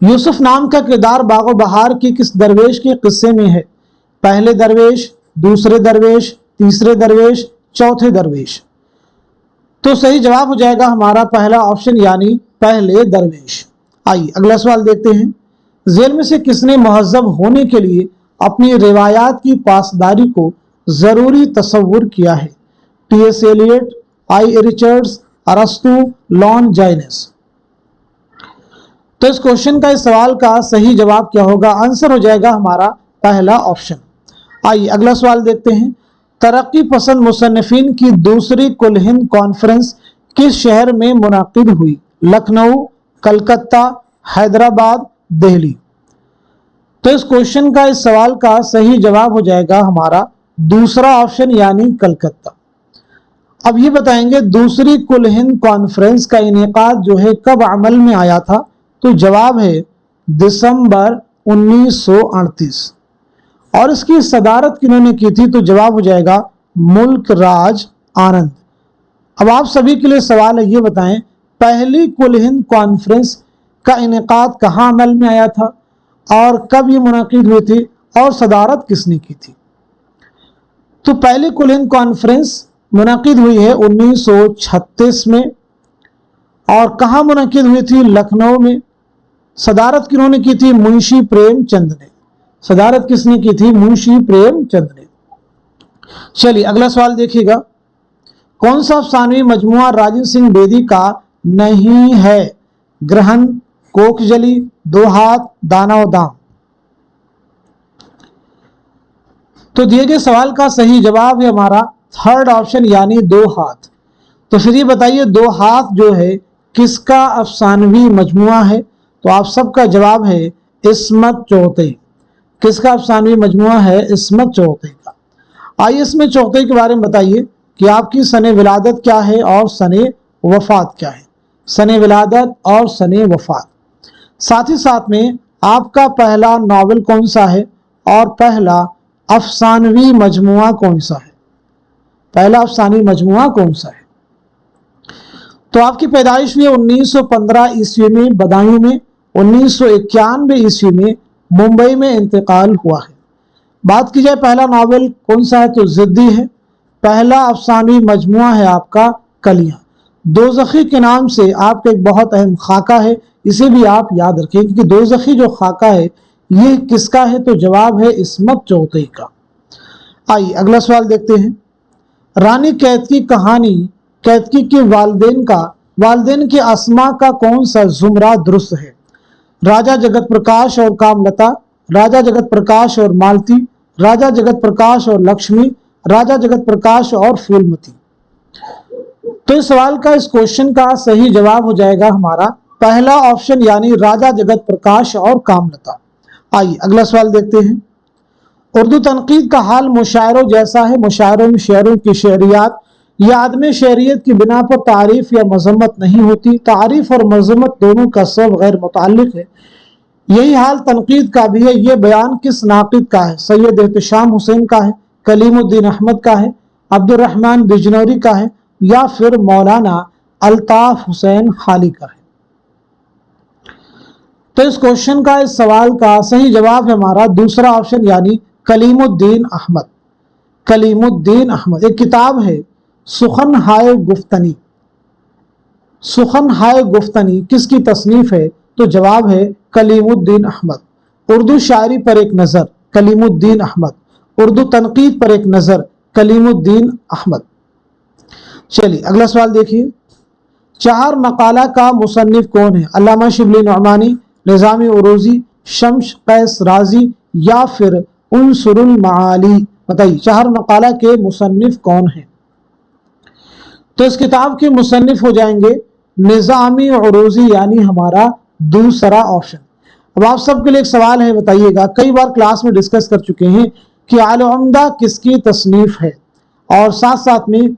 यूसुफ नाम का किरदार बागो बहार की किस दरवेश के किस्से में है? पहले दरवेश, दूसरे दरवेश, तीसरे दरवेश, चौथे दरवेश। तो सही जवाब हो जाएगा हमारा पहला ऑप्शन यानी पहले दरवेश। आइए अगला सवाल देखते हैं। जेल में से किसने महज़ब होने के लिए अपनी रिवायात की पासदारी को जरूरी तस्वुर किया है? टी.एस. एलियट, आई. रिचर्ड्स, अरस्तु, लॉन जाइनेस। तो इस क्वेश्चन का, इस सवाल का सही जवाब क्या होगा? आंसर हो जाएगा हमारा पहला ऑप्शन। आइए अगला सवाल देखते हैं। तरक्की पसंद मुसन्निफिन की दूसरी कुल हिंद कॉन्फ्रेंस किस शहर में मुनाकिद हुई? लखनऊ, कलकत्ता, हैदराबाद, दिल्ली। तो इस क्वेश्चन का, इस सवाल का सही जवाब हो जाएगा हमारा दूसरा ऑप्शन यानी कलकत्ता। अब ये बताएंगे दूसरी कुल हिंद कॉन्फ्रेंस का इनेकाद जो है कब अमल में आया था? तो जवाब है दिसंबर 1938। और इसकी सदारत किन्होंने की थी? तो जवाब हो जाएगा मुल्क राज आनंद। अब आप सभी के लिए सवाल है, ये बताएं पहली कुल हिंद कॉन्फ्रेंस का इनेकाद कहाँ अमल में आया था और कब ये मुनाकिद हुई थी और सदारत किसने की थी? तो पहली कुल हिंद कॉन्फ्रेंस मुनाकिद हुई है 1936 में। और कहाँ मुनाकिद हुई थी? लखनऊ में। सदारत किन्होंने की थी? मुंशी प्रेमचंद ने। सदारत किसने की थी? मुंशी प्रेमचंद ने। चलिए अगला सवाल देखिएगा। कौन सा अफसानवी मजमुआ राजेंद्र सिंह बेदी का नहीं है? ग्रहण, कोकजली, दो हाथ, दाना और दाम। तो दिए गए सवाल का सही जवाब है हमारा थर्ड ऑप्शन यानी दो हाथ। तो फिर ये बताइए दो हाथ जो है किसका अफसानवी मजमुआ है? तो आप सबका जवाब है इस्मत चौथे। किसका अफसानवी मजमुआ है? इस्मत चौथे का। आइए इसमें चौथे के बारे में बताइए कि आपकी सने विलादत क्या है और सने वफात क्या है? सने विलादत और सने वफात। साथ ही साथ में आपका पहला नावल कौन सा है और पहला अफसानवी मजमुआ कौन सा है? पहला अफसानवी मजमुआ कौन सा है? तो आपकी पैदाइश हुई 1915 ईस्वी में बदायूं में। 1991 ईस्वी में मुंबई में इंतकाल हुआ है। बात की जाए पहला नावल कौन सा है? तो जिद्दी है। पहला अफसानवी मजमुआ है आपका कलियां। दोज़खी के नाम से आपका एक बहुत अहम खाका है, इसे भी आप याद रखें क्योंकि दोज़खी जो खाका है ये किसका है? तो जवाब है इस्मत चौथे का। आइए अगला सवाल देखते हैं। रानी कैतकी कहानी कैतकी के वालिदैन के अस्मा का कौन सा जुमरा दुरुस्त है? राजा जगत प्रकाश और कामलता, राजा जगत प्रकाश और मालती, राजा जगत प्रकाश और लक्ष्मी, राजा जगत प्रकाश और फूलमती। तो इस सवाल का, इस क्वेश्चन का सही जवाब हो जाएगा हमारा पहला ऑप्शन यानी राजा जगत प्रकाश और कामलता। आइए अगला सवाल देखते हैं। उर्दू तनकीद का हाल मुशायरों जैसा है। मुशायरों में शेरों की शेरियात या आदमी शहरियत की बिना पर तारीफ या मजम्मत नहीं होती। तारीफ और मजम्मत दोनों का सब गैर मुताल्लिक है। यही हाल तनकीद का भी है। ये बयान किस नाकिद का है? सैयद एहतशाम हुसैन का है, कलीमुद्दीन अहमद का है, अब्दुर्रहमान बिजनौरी का है या फिर मौलाना अल्ताफ हुसैन खाली का है? तो इस क्वेश्चन का, इस सवाल का सही जवाब है हमारा दूसरा ऑप्शन यानी कलीमुद्दीन अहमद। कलीमुद्दीन अहमद। एक किताब है सुखन हाय गुफ्तनी। सुखन हाय गुफ्तनी किसकी तसनीफ है? तो जवाब है कलीमुद्दीन अहमद। उर्दू शायरी पर एक नज़र, कलीमुद्दीन अहमद। उर्दू तनकीद पर एक नज़र, कलीमुद्दीन अहमद। चलिए अगला सवाल देखिए। चार मकाला का मुसन्निफ कौन है? अल्लामा शिबली नुअमानी, निज़ामी उरूज़ी, शम्स कैस राजी या फिर उनसुरुल माली। बताइए चार मकाला के मुसन्निफ कौन है? तो इस किताब के मुसन्निफ हो जाएंगे निज़ामी उरूज़ी, यानी हमारा दूसरा ऑप्शन। अब आप सबके लिए एक सवाल है, बताइएगा, कई बार क्लास में डिस्कस कर चुके हैं कि अल उम्दा किसकी तसनीफ है, और साथ साथ में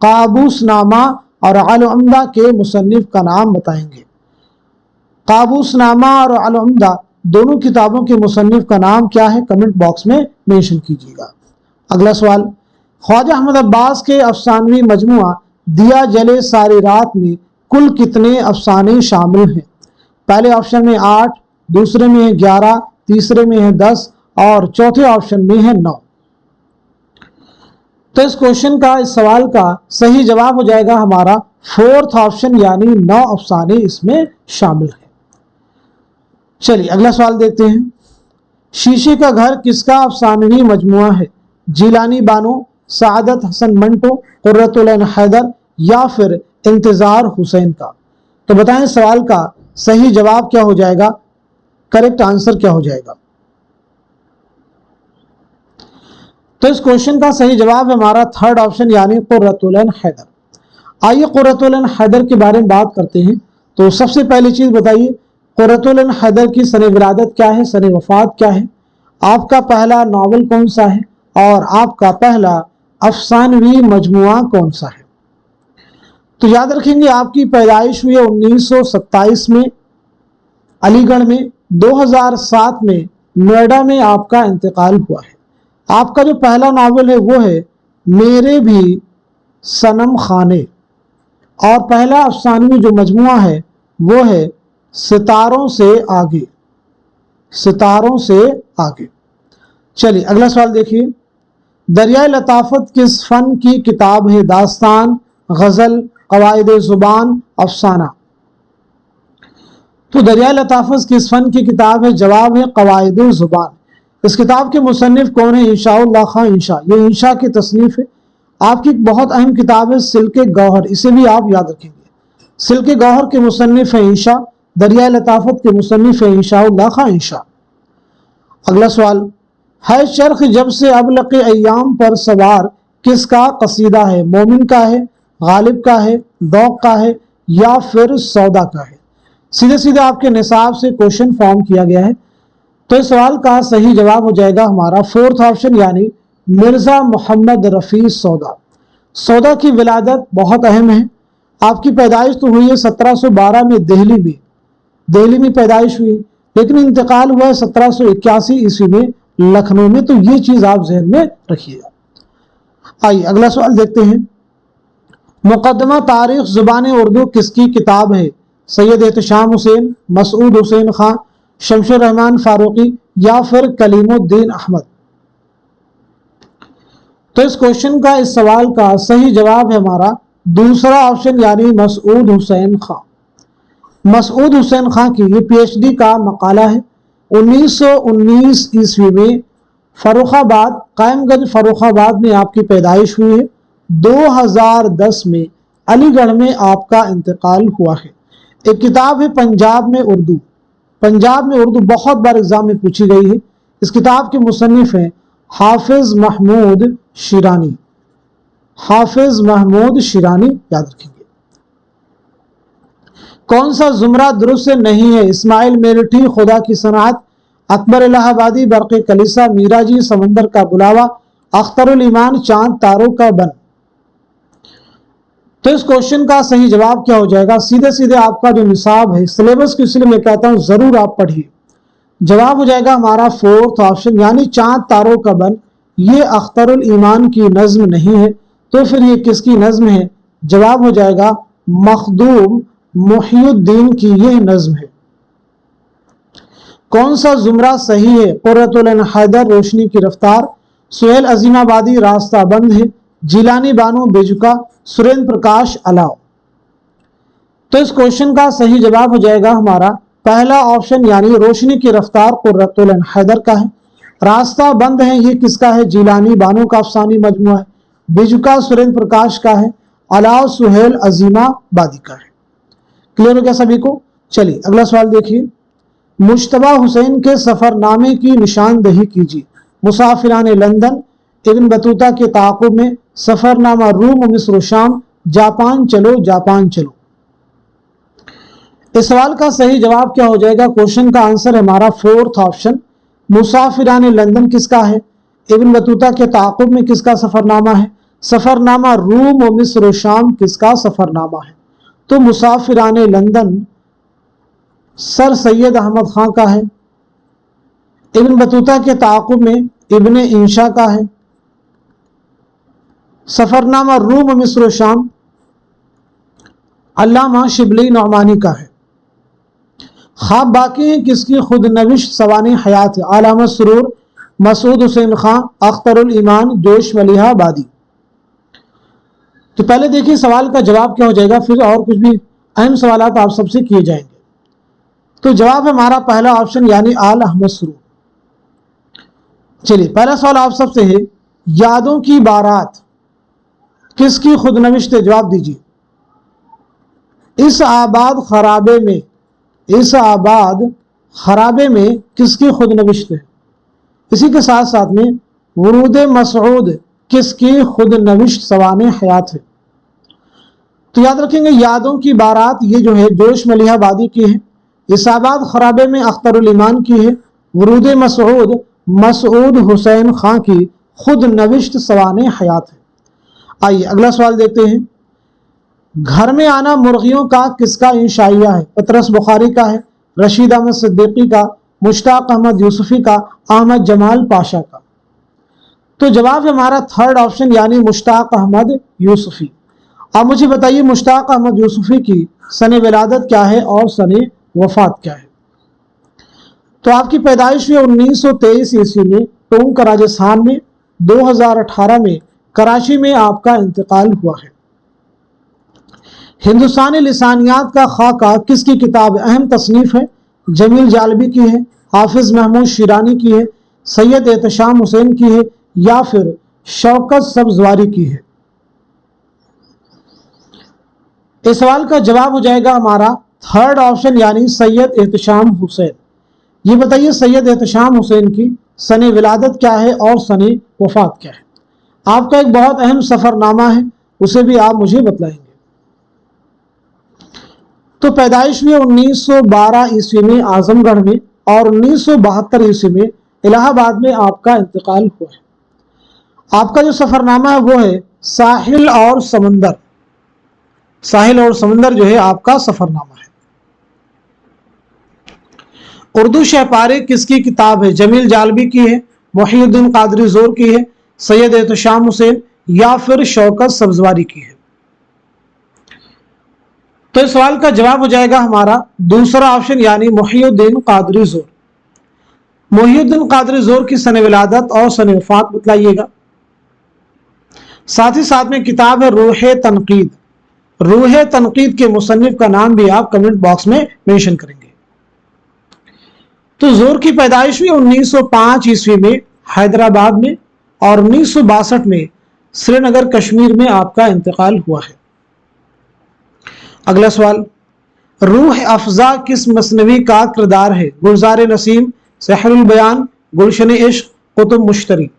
काबूसनामा और अल उम्दा के मुसन्निफ का नाम बताएंगे। काबूसनामा और अल उम्दा दोनों किताबों के मुसन्निफ का नाम क्या है, कमेंट बॉक्स में मेंशन कीजिएगा। अगला सवाल, ख्वाजा अहमद अब्बास के अफसानवी मजमुआ दिया जले सारी रात में कुल कितने अफसाने शामिल हैं? पहले ऑप्शन में 8, दूसरे में है 11, तीसरे में है 10 और चौथे ऑप्शन में है 9। तो इस क्वेश्चन का, इस सवाल का सही जवाब हो जाएगा हमारा फोर्थ ऑप्शन, यानी 9 अफसाने इसमें शामिल है। चलिए अगला सवाल देखते हैं। शीशे का घर किसका अफसानवी मजमुआ है? जिलानी बानो, सादत हसन मंटो, कुर्रतुल ऐन हैदर या फिर इंतजार हुसैन का? तो बताएं सवाल का सही जवाब क्या हो जाएगा, करेक्ट आंसर क्या हो जाएगा? तो इस क्वेश्चन का सही जवाब है हमारा थर्ड ऑप्शन, यानी कुर्रतुल ऐन हैदर। आइए कुर्रतुल ऐन हैदर के बारे में बात करते हैं। तो सबसे पहली चीज बताइए, कुर्रतुल ऐन हैदर की सने विलादत क्या है, सने वफात क्या है, आपका पहला नावल कौन सा है और आपका पहला अफसानवी मजमुआ कौन सा है? तो याद रखेंगे, आपकी पैदाइश हुई है 1927 में अलीगढ़ में, 2007 में नोएडा में आपका इंतकाल हुआ है। आपका जो पहला नावल है वो है मेरे भी सनम खाने, और पहला अफसानवी जो मजमुआ है वो है सितारों से आगे, सितारों से आगे। चलिए अगला सवाल देखिए, दरियाए लताफत किस फन की किताब है? दास्तान, गजल, कवायद जुबान, अफसाना? तो दरियाए लताफत किस फन की किताब है? जवाब है कवायद जुबान। इस किताब के मुसन्निफ कौन है? इंशाउल्लाह खां इंशा, ये इंशा की तसनीफ है। आपकी बहुत अहम किताब है सिल्के गौहर, इसे भी आप याद रखेंगे। सिल्के गौहर के मुसन्निफ है इंशा, दरियाए लताफत के मुसन्निफ है इंशाउल्लाह खां इंशा। अगला सवाल, है चरख जब से अब लके अय्याम पर सवार किसका कसीदा है? मोमिन का है, गालिब का है, दौक का है या फिर सौदा का है? सीधे सीधे आपके निसाब से क्वेश्चन फॉर्म किया गया है। तो इस सवाल का सही जवाब हो जाएगा हमारा फोर्थ ऑप्शन, यानी मिर्जा मोहम्मद रफी सौदा। सौदा की विलादत बहुत अहम है। आपकी पैदाइश तो हुई है 1712 में दिल्ली में पैदाइश हुई, लेकिन इंतकाल हुआ है 1781 ईस्वी में लखनऊ में। तो ये चीज आप जहन में रखिएगा। आइए अगला सवाल देखते हैं। मुकदमा तारीख जुबान उर्दू किसकी किताब है? सैयद एहतशाम हुसैन, मसूद हुसैन खां, शमशुर रहमान फारूकी या फिर कलीमुद्दीन अहमद? तो इस क्वेश्चन का, इस सवाल का सही जवाब है हमारा दूसरा ऑप्शन, यानी मसूद हुसैन खां। मसूद हुसैन खां की ये पीएचडी का मकाला है। 1919 ईस्वी में फर्रुखाबाद, कायमगंज फर्रुखाबाद में आपकी पैदाइश हुई है। 2010 में अलीगढ़ में आपका इंतकाल हुआ है। एक किताब है पंजाब में उर्दू, बहुत बार एग्जाम में पूछी गई है। इस किताब के मुसन्निफ हैं हाफिज महमूद शिरानी, याद रखेंगे। कौन सा जुमरा दुरुस्त नहीं है? इस्माइल मेरठी, खुदा की सनात, अकबर इलाहाबादी, बरक़े कलीसा, मीराजी, समंदर का बुलावा, अख्तरुल ईमान, चांद तारों का बन? तो इस क्वेश्चन का सही जवाब क्या हो जाएगा? सीधे सीधे आपका जो निसाब है सिलेबस को, इसलिए मैं कहता हूं जरूर आप पढ़िए। जवाब हो जाएगा हमारा फोर्थ ऑप्शन, यानी चांद तारों का बन। ये अख्तरुल ईमान की नज्म नहीं है, तो फिर ये किसकी नज्म है? जवाब हो जाएगा मखदूम मुहियुद्दीन की यह नज्म है। कौन सा जुमरा सही है? कुर्रतुल ऐन हैदर, रोशनी की रफ्तार, सुहेल अजीमाबादी, रास्ता बंद है, जिलानी बानो, बेजुका, सुरेंद्र प्रकाश, अलाव? तो इस क्वेश्चन का सही जवाब हो जाएगा हमारा पहला ऑप्शन, यानी रोशनी की रफ्तार कुर्रतुल ऐन हैदर का है। रास्ता बंद है, ये किसका है? जिलानी बानो का अफसानी मजमुआ है। बेजुका सुरेंद्र प्रकाश का है। अलाव सुहेल अजीमाबादी का है। क्लियर हो गया सभी को? चलिए अगला सवाल देखिए। मुश्तबा हुसैन के सफरनामे की निशानदही कीजिए। मुसाफिरान लंदन, ابن बतूता के ताक़ुब में, सफ़रनामा रूम मिस्र और शाम, जापान चलो जापान चलो। इस सवाल का सही जवाब क्या हो जाएगा? क्वेश्चन का आंसर है हमारा फोर्थ ऑप्शन, मुसाफिरान लंदन किसका है? इब्न बतूता के ताक़ुब में किसका सफ़रनामा है? सफ़रनामा रूम और मिस्र और शाम किसका सफ़रनामा है? तो मुसाफिरान लंदन सर सैयद अहमद खां का है। इब्न बतूता के ताक़ुब में इब्ने इंशा का है। सफ़रनामा रूम और मिस्र और शाम अल्लामा शिबली नौमानी का है। ख्वाब बाकी हैं किसकी खुद नविश सवानी हयात है? अलामा सुरूर, मसूद हुसैन खां, अख्तरुल ईमान, जोश मलिहा बादी। तो पहले देखिए सवाल का जवाब क्या हो जाएगा, फिर और कुछ भी अहम सवाल आप सबसे किए जाएंगे। तो जवाब है हमारा पहला ऑप्शन यानी आल अहमद सुरूर। चलिए पहला सवाल आप सबसे है, यादों की बारात किसकी खुद नविश्त है? जवाब दीजिए। इस आबाद खराबे में, इस आबाद खराबे में किसकी खुद नविश्त है? इसी के साथ साथ में वरूद मसऊद किसकी खुद नविश्त सवाने हयात है? तो याद रखेंगे यादों की बारात ये जो है जोश मलिहा बादी की है, इस आबाद खराबे में अख्तरुल ईमान की है, वरूद मसऊद मसूद हुसैन खां की खुद नविश्त सवाने हयात है। आइए अगला सवाल देखते हैं। घर में आना मुर्गियों का किसका इंशाइया है? पतरस बुखारी का है, रशीद अहमद सिद्दीकी का, मुश्ताक अहमद यूसुफी का, अहमद जमाल पाशा का। तो जवाब है हमारा थर्ड ऑप्शन यानी मुश्ताक अहमद यूसुफी। अब मुझे बताइए मुश्ताक अहमद यूसुफी की सने विलादत क्या है और सने वफात क्या है? तो आपकी पैदाइश हुई 1923 ईस्वी में टोंक राजस्थान में, 2018 में कराची में आपका इंतकाल हुआ है। हिंदुस्तानी लिसानियात का खाका किसकी किताब है? अहम तसनीफ है, जमील जालबी की है, हाफिज महमूद शिरानी की है, सैयद एहतशाम हुसैन की है या फिर शौकत सब्जवारी की है? इस सवाल का जवाब हो जाएगा हमारा थर्ड ऑप्शन यानी सैयद एहतशाम हुसैन। ये बताइए सैयद एहतशाम हुसैन की सने विलादत क्या है और सने वफात क्या है? आपका एक बहुत अहम सफरनामा है, उसे भी आप मुझे बतलाएंगे। तो पैदाइश हुई 1912 ईस्वी में आजमगढ़ में और 1972 ईस्वी में इलाहाबाद में आपका इंतकाल हुआ है। आपका जो सफरनामा है वो है साहिल और समंदर। साहिल और समंदर जो है आपका सफरनामा है। उर्दू शहपारे किसकी किताब है? जमील जालबी की है, मुहिउद्दीन कादरी जोर की है, सैयद एहतशाम हुसैन या फिर शौकत सब्जवारी की है? तो इस सवाल का जवाब हो जाएगा हमारा दूसरा ऑप्शन यानी मुहिउद्दीन कादरी जोर। मुहिउद्दीन कादरी जोर की सने विलादत और सने वफात बतलाइएगा। साथ ही साथ में किताब है रूह तनकीद। रूह तनकीद के मुसन्निफ का नाम भी आप कमेंट बॉक्स में मेंशन करेंगे। तो जोर की पैदाइश हुई 1905 ईस्वी में हैदराबाद में और 1962 में श्रीनगर कश्मीर में आपका इंतकाल हुआ है। अगला सवाल, रूह अफजा किस मसनवी का किरदार है? गुलजार नसीम, सहरुल बयान, गुलशन इश्क, कुतुब मुश्तरी?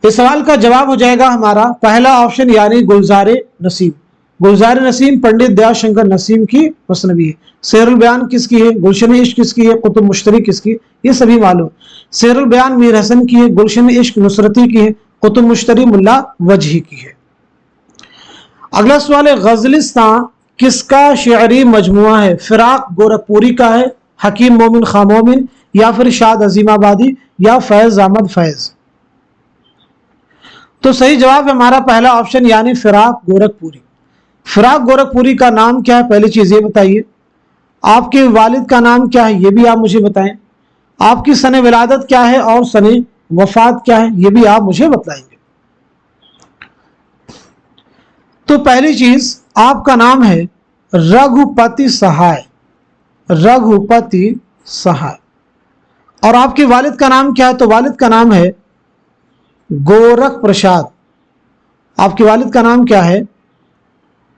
इस सवाल का जवाब हो जाएगा हमारा पहला ऑप्शन यानी गुलजार नसीम। गुलजार नसीम पंडित दयाशंकर नसीम की मसनवी है। सहरुल बयान किसकी है? गुलशन इश्क किसकी है? कुतुब मुश्तरी किसकी? ये सभी मालूम। सहरुल बयान मीर हसन की है, गुलशन इश्क नुसरती की है, कुतुब मुश्तरी मुल्ला वजही की है। अगला सवाल है, गजलिस्तान किसका शेरी मजमुआ है? फिराक गोरखपुरी का है, हकीम मोमिन खां मोमिन या फिर शाद अजीमाबादी या फैज अहमद फैज? तो सही जवाब है हमारा पहला ऑप्शन यानी फिराक गोरखपुरी। फिराक गोरखपुरी का नाम क्या है? पहली चीज ये बताइए। आपके वालिद का नाम क्या है? ये भी आप मुझे बताएं। आपकी सने विलादत क्या है और सने वफात क्या है? ये भी आप मुझे बताएंगे। तो पहली चीज आपका नाम है रघुपति सहाय। रघुपति सहाय। और आपके वालिद का नाम क्या है? तो वालिद का नाम है गोरख प्रसाद। आपके वालिद का नाम क्या है?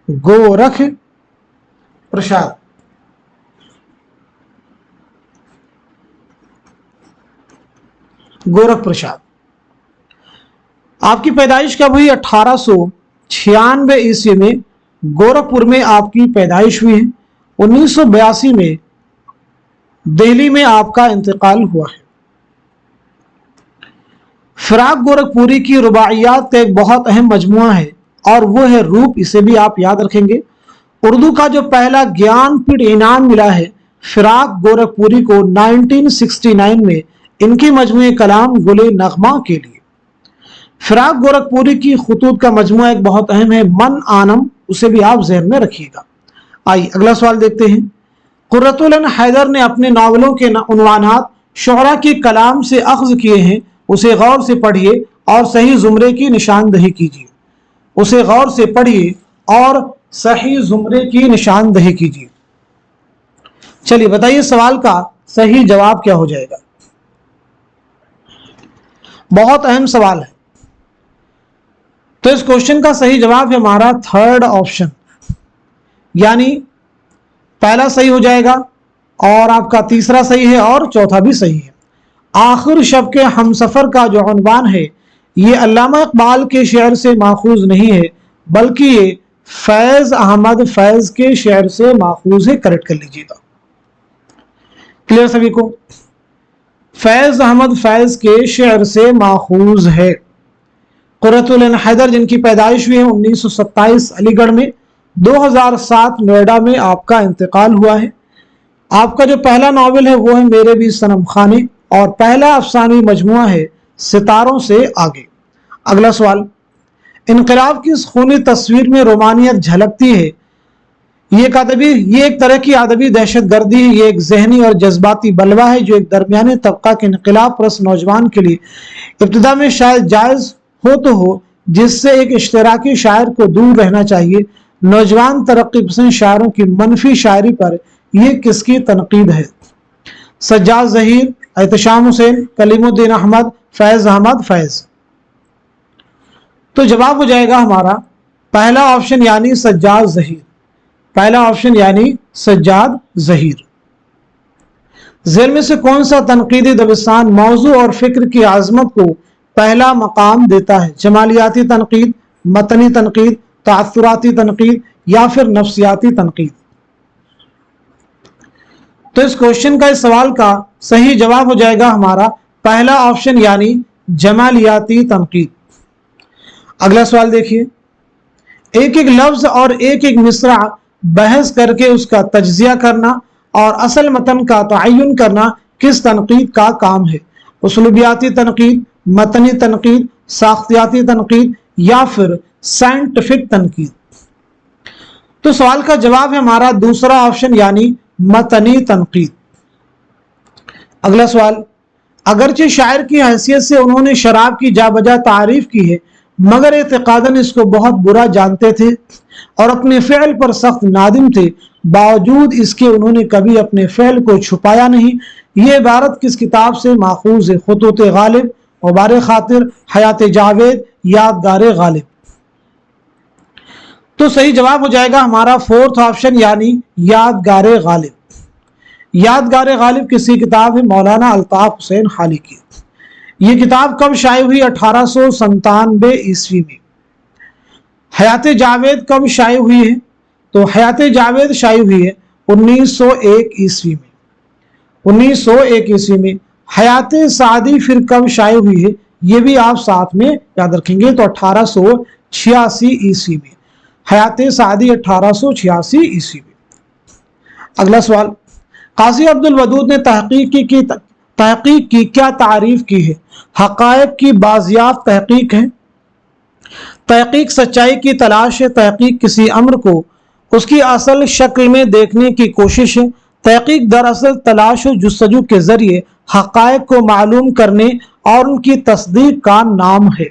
गोरख प्रसाद। गोरख प्रसाद। आपकी पैदाइश कब हुई? 1896 ईस्वी में गोरखपुर में आपकी पैदाइश हुई है। 1982 में दिल्ली में आपका इंतकाल हुआ है। फिराक गोरखपुरी की रुबाइयात का एक बहुत अहम मजमुआ है और वो है रूप, इसे भी आप याद रखेंगे। उर्दू का जो पहला ज्ञानपीठ इनाम मिला है फिराक गोरखपुरी को 1969 में इनकी मजमुए कलाम गुले नगमा के लिए। फिराक गोरखपुरी की खुतूत का मजमुआ एक बहुत अहम है, मन आनम, उसे भी आप ज़हन में रखिएगा। आइए अगला सवाल देखते हैं। कुर्रतुल ऐन हैदर ने अपने नावलों के उन्वानात शुअरा के कलाम से अख्ज़ किए हैं, उसे गौर से पढ़िए और सही जुमरे की निशानदही कीजिए। उसे गौर से पढ़िए और सही जुमरे की निशानदही कीजिए। चलिए बताइए सवाल का सही जवाब क्या हो जाएगा। बहुत अहम सवाल है, तो इस क्वेश्चन का सही जवाब है हमारा थर्ड ऑप्शन, यानी पहला सही हो जाएगा और आपका तीसरा सही है और चौथा भी सही है। आखिर शब के हमसफर का जो उन्वान है ये अल्लामा इकबाल के शेर से माखूज नहीं है, बल्कि ये फैज अहमद फैज के शेर से माखूज है। करेक्ट कर लीजिएगा। क्लियर सभी को? फैज अहमद फैज के शेर से माखूज है। कुर्रतुल ऐन हैदर जिनकी पैदाइश हुई है 1927 अलीगढ़ में, 2007 नोएडा में आपका इंतकाल हुआ है। आपका जो पहला नावल है वो है मेरे भी सनम खाने और पहला अफसानी मजमुआ है सितारों से आगे। अगला सवाल, इनकलाब की इस खूनी तस्वीर में रोमानियत झलकती है। ये एक तरह की अदबी दहशत गर्दी है, ये एक जहनी और जज्बाती बलवा है जो एक दरमियाने तबका के इनकलाब परस्त नौजवान के लिए इब्तिदा में शायद जायज़ हो तो हो, जिससे एक इश्तराकी शायर को दूर रहना चाहिए। नौजवान तरक्की पसंद शायरों की मनफी शायरी पर यह किसकी तनकीद है? सज्जाद ज़हीर, एहतशाम हुसैन, कलीमुद्दीन अहमद, फैज अहमद फैज। तो जवाब हो जाएगा हमारा पहला ऑप्शन यानी सज्जाद ज़हीर। पहला ऑप्शन यानी सज्जाद ज़हीर। ज़ेल में से कौन सा तनकीदी दबिस्तान मौजू और फिक्र की आजमत को पहला मकाम देता है? जमालियाती तनकीद, मतनी तनकीद, तासुराती तनकीद या फिर नफ्सियाती तनकीद? तो इस क्वेश्चन का, इस सवाल का सही जवाब हो जाएगा हमारा पहला ऑप्शन यानी जमालियाती तनकीद। अगला सवाल देखिए। एक एक लफ्ज और एक एक मिसरा बहस करके उसका तज्जिया करना और असल मतन का तयन करना किस तनकीद का काम है? उसलूबियाती तनकीद, मतनी तनकीद, साख्तियाती तनकीद या फिर साइंटिफिक तनकीद? तो सवाल का जवाब है हमारा दूसरा ऑप्शन यानी मतनी तनकीद। अगला सवाल, अगरचे शायर की हैसियत से उन्होंने शराब की जाबजा तारीफ की है, मगर एतकादन इसको बहुत बुरा जानते थे और अपने फ़ेल पर सख्त नादिम थे, बावजूद इसके उन्होंने कभी अपने फ़ेल को छुपाया नहीं। ये इबारत किस किताब से माखूज है? खुतूत गालिब, गुबार खातिर, हयात जावेद, यादगार गालिब? तो सही जवाब हो जाएगा हमारा फोर्थ ऑप्शन यानी यादगार गालिब। यादगार गालिब किसकी किताब है? मौलाना अल्ताफ हुसैन हाली की। ये किताब कब शाये हुई? 1897 ईस्वी में। हयात जावेद कब शाये हुई है? तो हयात जावेद शाये हुई है 1901 ईस्वी में। 1901 ईस्वी में। हयात सादी फिर कब शाये हुई है? ये भी आप साथ में याद रखेंगे, तो 1886 ईस्वी में। हयात सादी 1886 ईस्वी में। अगला सवाल, काजी अब्दुल वदूद ने तहकीक की क्या तारीफ की है? हकायक की बाजियाब तहकीक है, तहकीक सच्चाई की तलाश है, तहकीक किसी अम्र को उसकी असल शक्ल में देखने की कोशिश है, तहकीक दरअसल तलाश व जुस्तजू के जरिए हकायक को मालूम करने और उनकी तस्दीक का नाम है।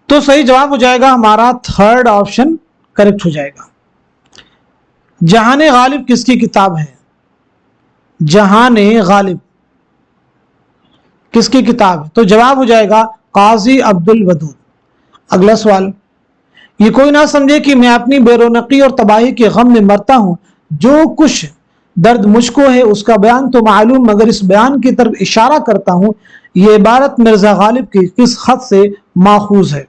तो सही जवाब हो जाएगा हमारा थर्ड ऑप्शन करेक्ट हो जाएगा। जहाने गालिब किसकी किताब है? जहाने गालिब किसकी किताब है? तो जवाब हो जाएगा काजी अब्दुल वदूद। अगला सवाल, ये कोई ना समझे कि मैं अपनी बेरोनकी और तबाही के गम में मरता हूं, जो कुछ दर्द मुझको है उसका बयान तो मालूम मगर इस बयान की तरफ इशारा करता हूँ ये इबारत मिर्जा गालिब की किस खत से माखूज है।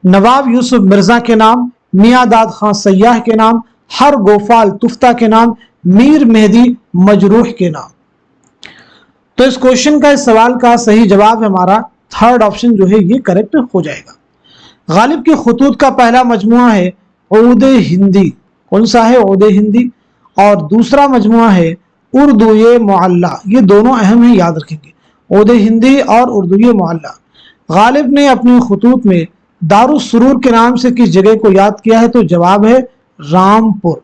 नवाब यूसुफ मिर्जा के नाम, मियाँ दाद खां सयाह के नाम, हर गोफाल तुफ्ता के नाम, मीर मेहदी मजरूह के नाम। तो इस क्वेश्चन का, इस सवाल का सही जवाब हमारा थर्ड ऑप्शन जो है ये करेक्ट हो जाएगा। गालिब के खतूत का पहला मजमुआ है उर्द हिंदी, कौन सा है? उर्द हिंदी। और दूसरा मजमुआ है उर्दू मुअल्ला, ये दोनों अहम है, याद रखेंगे, उर्द हिंदी और उर्दू मुअल्ला। गालिब ने अपने खतूत में दारुस सुरूर के नाम से किस जगह को याद किया है? तो जवाब है रामपुर।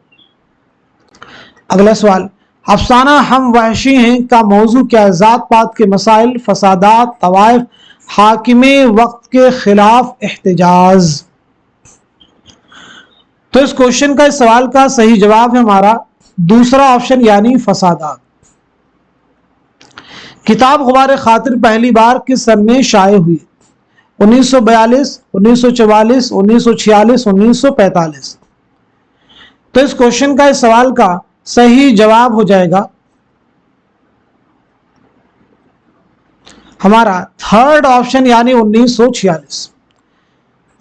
अगला सवाल, अफसाना हम वहशी हैं का मौजू क्या? जात पात के मसाइल, फसादात, तवाइफ, हाकिमे वक्त के खिलाफ एहतजाज। तो इस क्वेश्चन का, इस सवाल का सही जवाब है हमारा दूसरा ऑप्शन यानी फसादात। किताब गुबार खातिर पहली बार किस सन में शाये हुई? 1942, 1944, 1946, 1945। तो इस क्वेश्चन का, इस सवाल का सही जवाब हो जाएगा हमारा थर्ड ऑप्शन यानी 1946।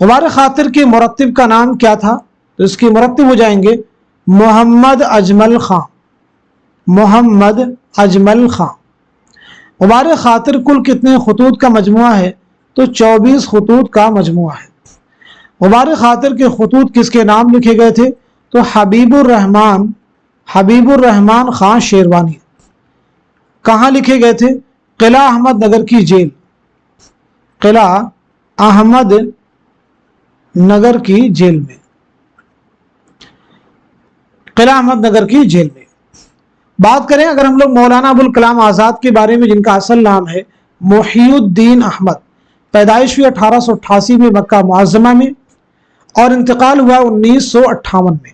गुबार खातिर के मुरत्तिब का नाम क्या था? तो इसके मुरत्तिब हो जाएंगे मोहम्मद अजमल खां, मोहम्मद अजमल खां। गुबार खातिर कुल कितने खतूत का मजमुआ है? तो 24 खतूत का मजमुआ है। गुबार खातिर के खतूत किसके नाम लिखे गए थे? तो हबीबुर रहमान खां शेरवानी। कहाँ लिखे गए थे? किला अहमद नगर की जेल, किला अहमद नगर की जेल में, किला अहमद नगर की जेल में। बात करें अगर हम लोग मौलाना अबुल कलाम आज़ाद के बारे में, जिनका असल नाम है मोहिउद्दीन अहमद, पैदाइश हुई 1888 में मक्का मुअज़्ज़मा में और इंतकाल हुआ 1958 में।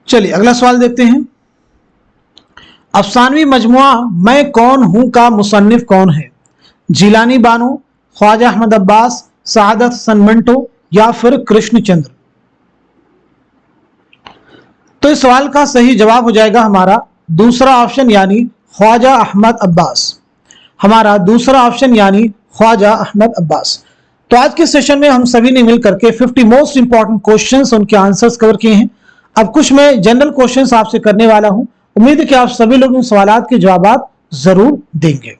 चलिए अगला सवाल देखते हैं। अफसानवी मजमुआ मैं कौन हूं का मुसन्निफ कौन है? जिलानी बानो, ख्वाजा अहमद अब्बास, सआदत हसन मंटो या फिर कृष्णचंद्र। तो इस सवाल का सही जवाब हो जाएगा हमारा दूसरा ऑप्शन यानी ख्वाजा अहमद अब्बास, हमारा दूसरा ऑप्शन यानी ख्वाजा अहमद अब्बास। तो आज के सेशन में हम सभी ने मिलकर के 50 मोस्ट इंपॉर्टेंट क्वेश्चंस, उनके आंसर्स कवर किए हैं। अब कुछ मैं जनरल क्वेश्चंस आपसे करने वाला हूं, उम्मीद है कि आप सभी लोग इन सवालों के जवाब जरूर देंगे,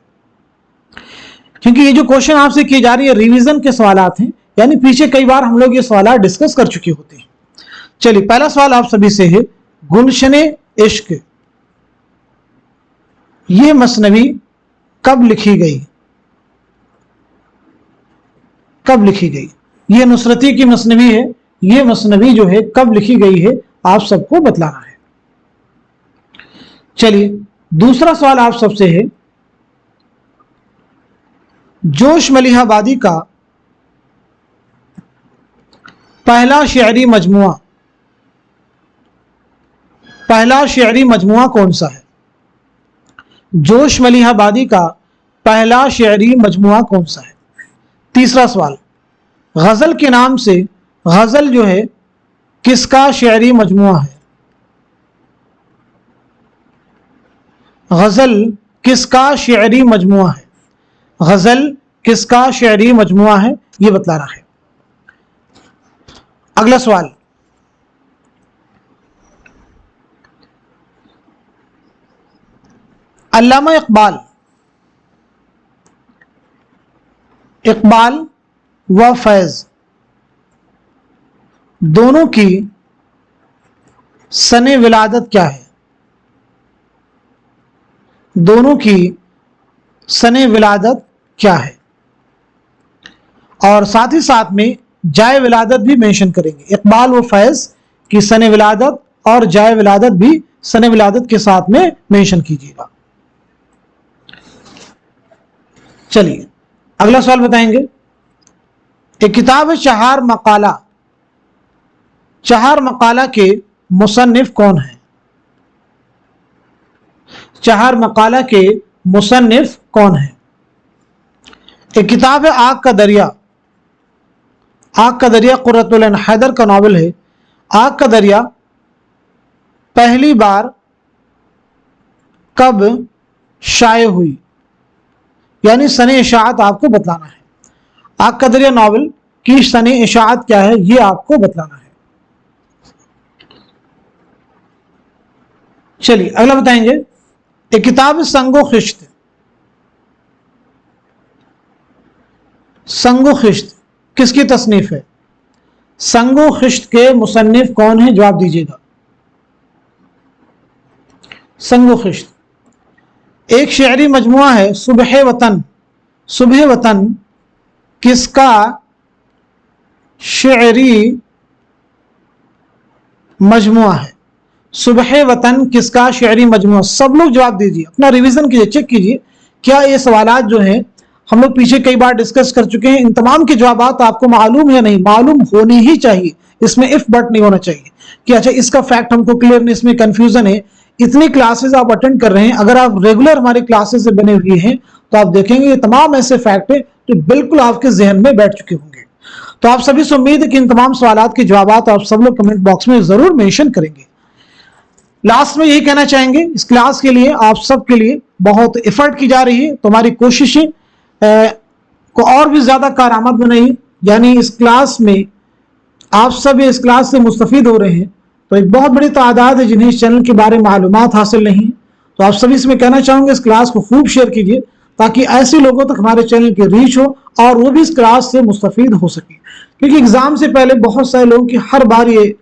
क्योंकि ये जो क्वेश्चन आपसे किए जा रही है रिवीजन के सवालात हैं, यानी पीछे कई बार हम लोग ये सवाल डिस्कस कर चुके होते हैं। चलिए पहला सवाल आप सभी से है, गुलशने इश्क ये मसनवी कब लिखी गई? कब लिखी गई? ये नुसरती की मसनवी है, ये मसनवी जो है कब लिखी गई है आप सबको बतलाना है। चलिए दूसरा सवाल आप सबसे है, जोश मलिहाबादी का पहला शेरी मजमुआ, पहला शेरी मजमुआ कौन सा है? जोश मलिहाबादी का पहला शेरी मजमुआ कौन सा है? तीसरा सवाल, गजल के नाम से गजल जो है किसका शेरी मजमुआ है? गजल किसका शेरी मजमुआ है? गजल किसका शेरी मजमुआ है, ये बतलाना है। अगला सवाल, अल्लामा इकबाल, इकबाल व फैज दोनों की सने विलादत क्या है? दोनों की सने विलादत क्या है? और साथ ही साथ में जाए विलादत भी मेंशन करेंगे। इकबाल व फैज की सने विलादत और जाए विलादत भी सने विलादत के साथ में मेंशन कीजिएगा। चलिए अगला सवाल बताएंगे। एक किताब है चार मकाला, चार मकाला के मुसन्निफ कौन है? चार मकाला के मुसन्निफ कौन है? एक किताब है आग का दरिया, आग का दरिया कुर्रतुल ऐन हैदर का नावल है। आग का दरिया पहली बार कब शाये हुई, यानी सने इशाअत आपको बतलाना है। आग का दरिया नावल की सने इशाअत क्या है ये आपको बतलाना है। चलिए अगला बताएंगे, एक किताब संगो खिश्त। संगो खिश्त किसकी तसनीफ है? संगो खिश्त के मुसन्निफ कौन है, जवाब दीजिएगा। संगो खिश्त एक शेरी मजमुआ है। सुबह वतन, सुबह वतन किसका शेरी मजमुआ है? सुबह वतन किसका शेरी मजमुआ? सब लोग जवाब दीजिए, अपना रिवीजन कीजिए, चेक कीजिए क्या ये सवालात जो हैं हम लोग पीछे कई बार डिस्कस कर चुके हैं, इन तमाम के जवाबात आपको मालूम है नहीं? मालूम होनी ही चाहिए, इसमें इफ बट नहीं होना चाहिए कि अच्छा इसका फैक्ट हमको क्लियर नहीं, इसमें कंफ्यूजन है। इतनी क्लासेस आप अटेंड कर रहे हैं, अगर आप रेगुलर हमारे क्लासेस से बने हुए हैं तो आप देखेंगे ये तमाम ऐसे फैक्ट है जो बिल्कुल आपके जहन में बैठ चुके होंगे। तो आप सभी से उम्मीद है कि इन तमाम सवालात के जवाबात आप सब लोग कमेंट बॉक्स में जरूर मेंशन करेंगे। लास्ट में यही कहना चाहेंगे, इस क्लास के लिए आप सब के लिए बहुत एफर्ट की जा रही है, तो हमारी कोशिशें को और भी ज्यादा कारआमद बनाइए। यानी इस क्लास में आप सब इस क्लास से मुस्तफीद हो रहे हैं, तो एक बहुत बड़ी तादाद है जिन्हें इस चैनल के बारे में मालूमात हासिल नहीं, तो आप सभी से मैं कहना चाहूंगा इस क्लास को खूब शेयर कीजिए ताकि ऐसे लोगों तक हमारे चैनल की रीच हो और वो भी इस क्लास से मुस्तफीद हो सके। क्योंकि एग्जाम से पहले बहुत सारे लोगों की हर बार ये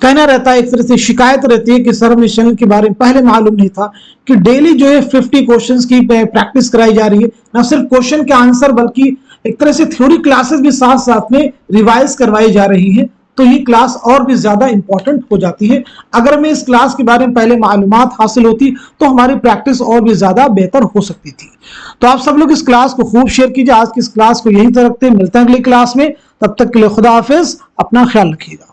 कहना रहता है, एक तरह से शिकायत रहती है कि सर हमें इस चैनल के बारे में पहले मालूम नहीं था कि डेली जो है 50 क्वेश्चंस की प्रैक्टिस कराई जा रही है, न सिर्फ क्वेश्चन के आंसर बल्कि एक तरह से थ्योरी क्लासेस भी साथ साथ में रिवाइज करवाई जा रही है। तो ये क्लास और भी ज्यादा इंपॉर्टेंट हो जाती है। अगर हमें इस क्लास के बारे में पहले मालूमात हासिल होती तो हमारी प्रैक्टिस और भी ज्यादा बेहतर हो सकती थी। तो आप सब लोग इस क्लास को खूब शेयर कीजिए। आज की इस क्लास को यहीं तक रखते हैं, मिलते हैं अगली क्लास में, तब तक के लिए खुदा हाफिज, अपना ख्याल रखिएगा।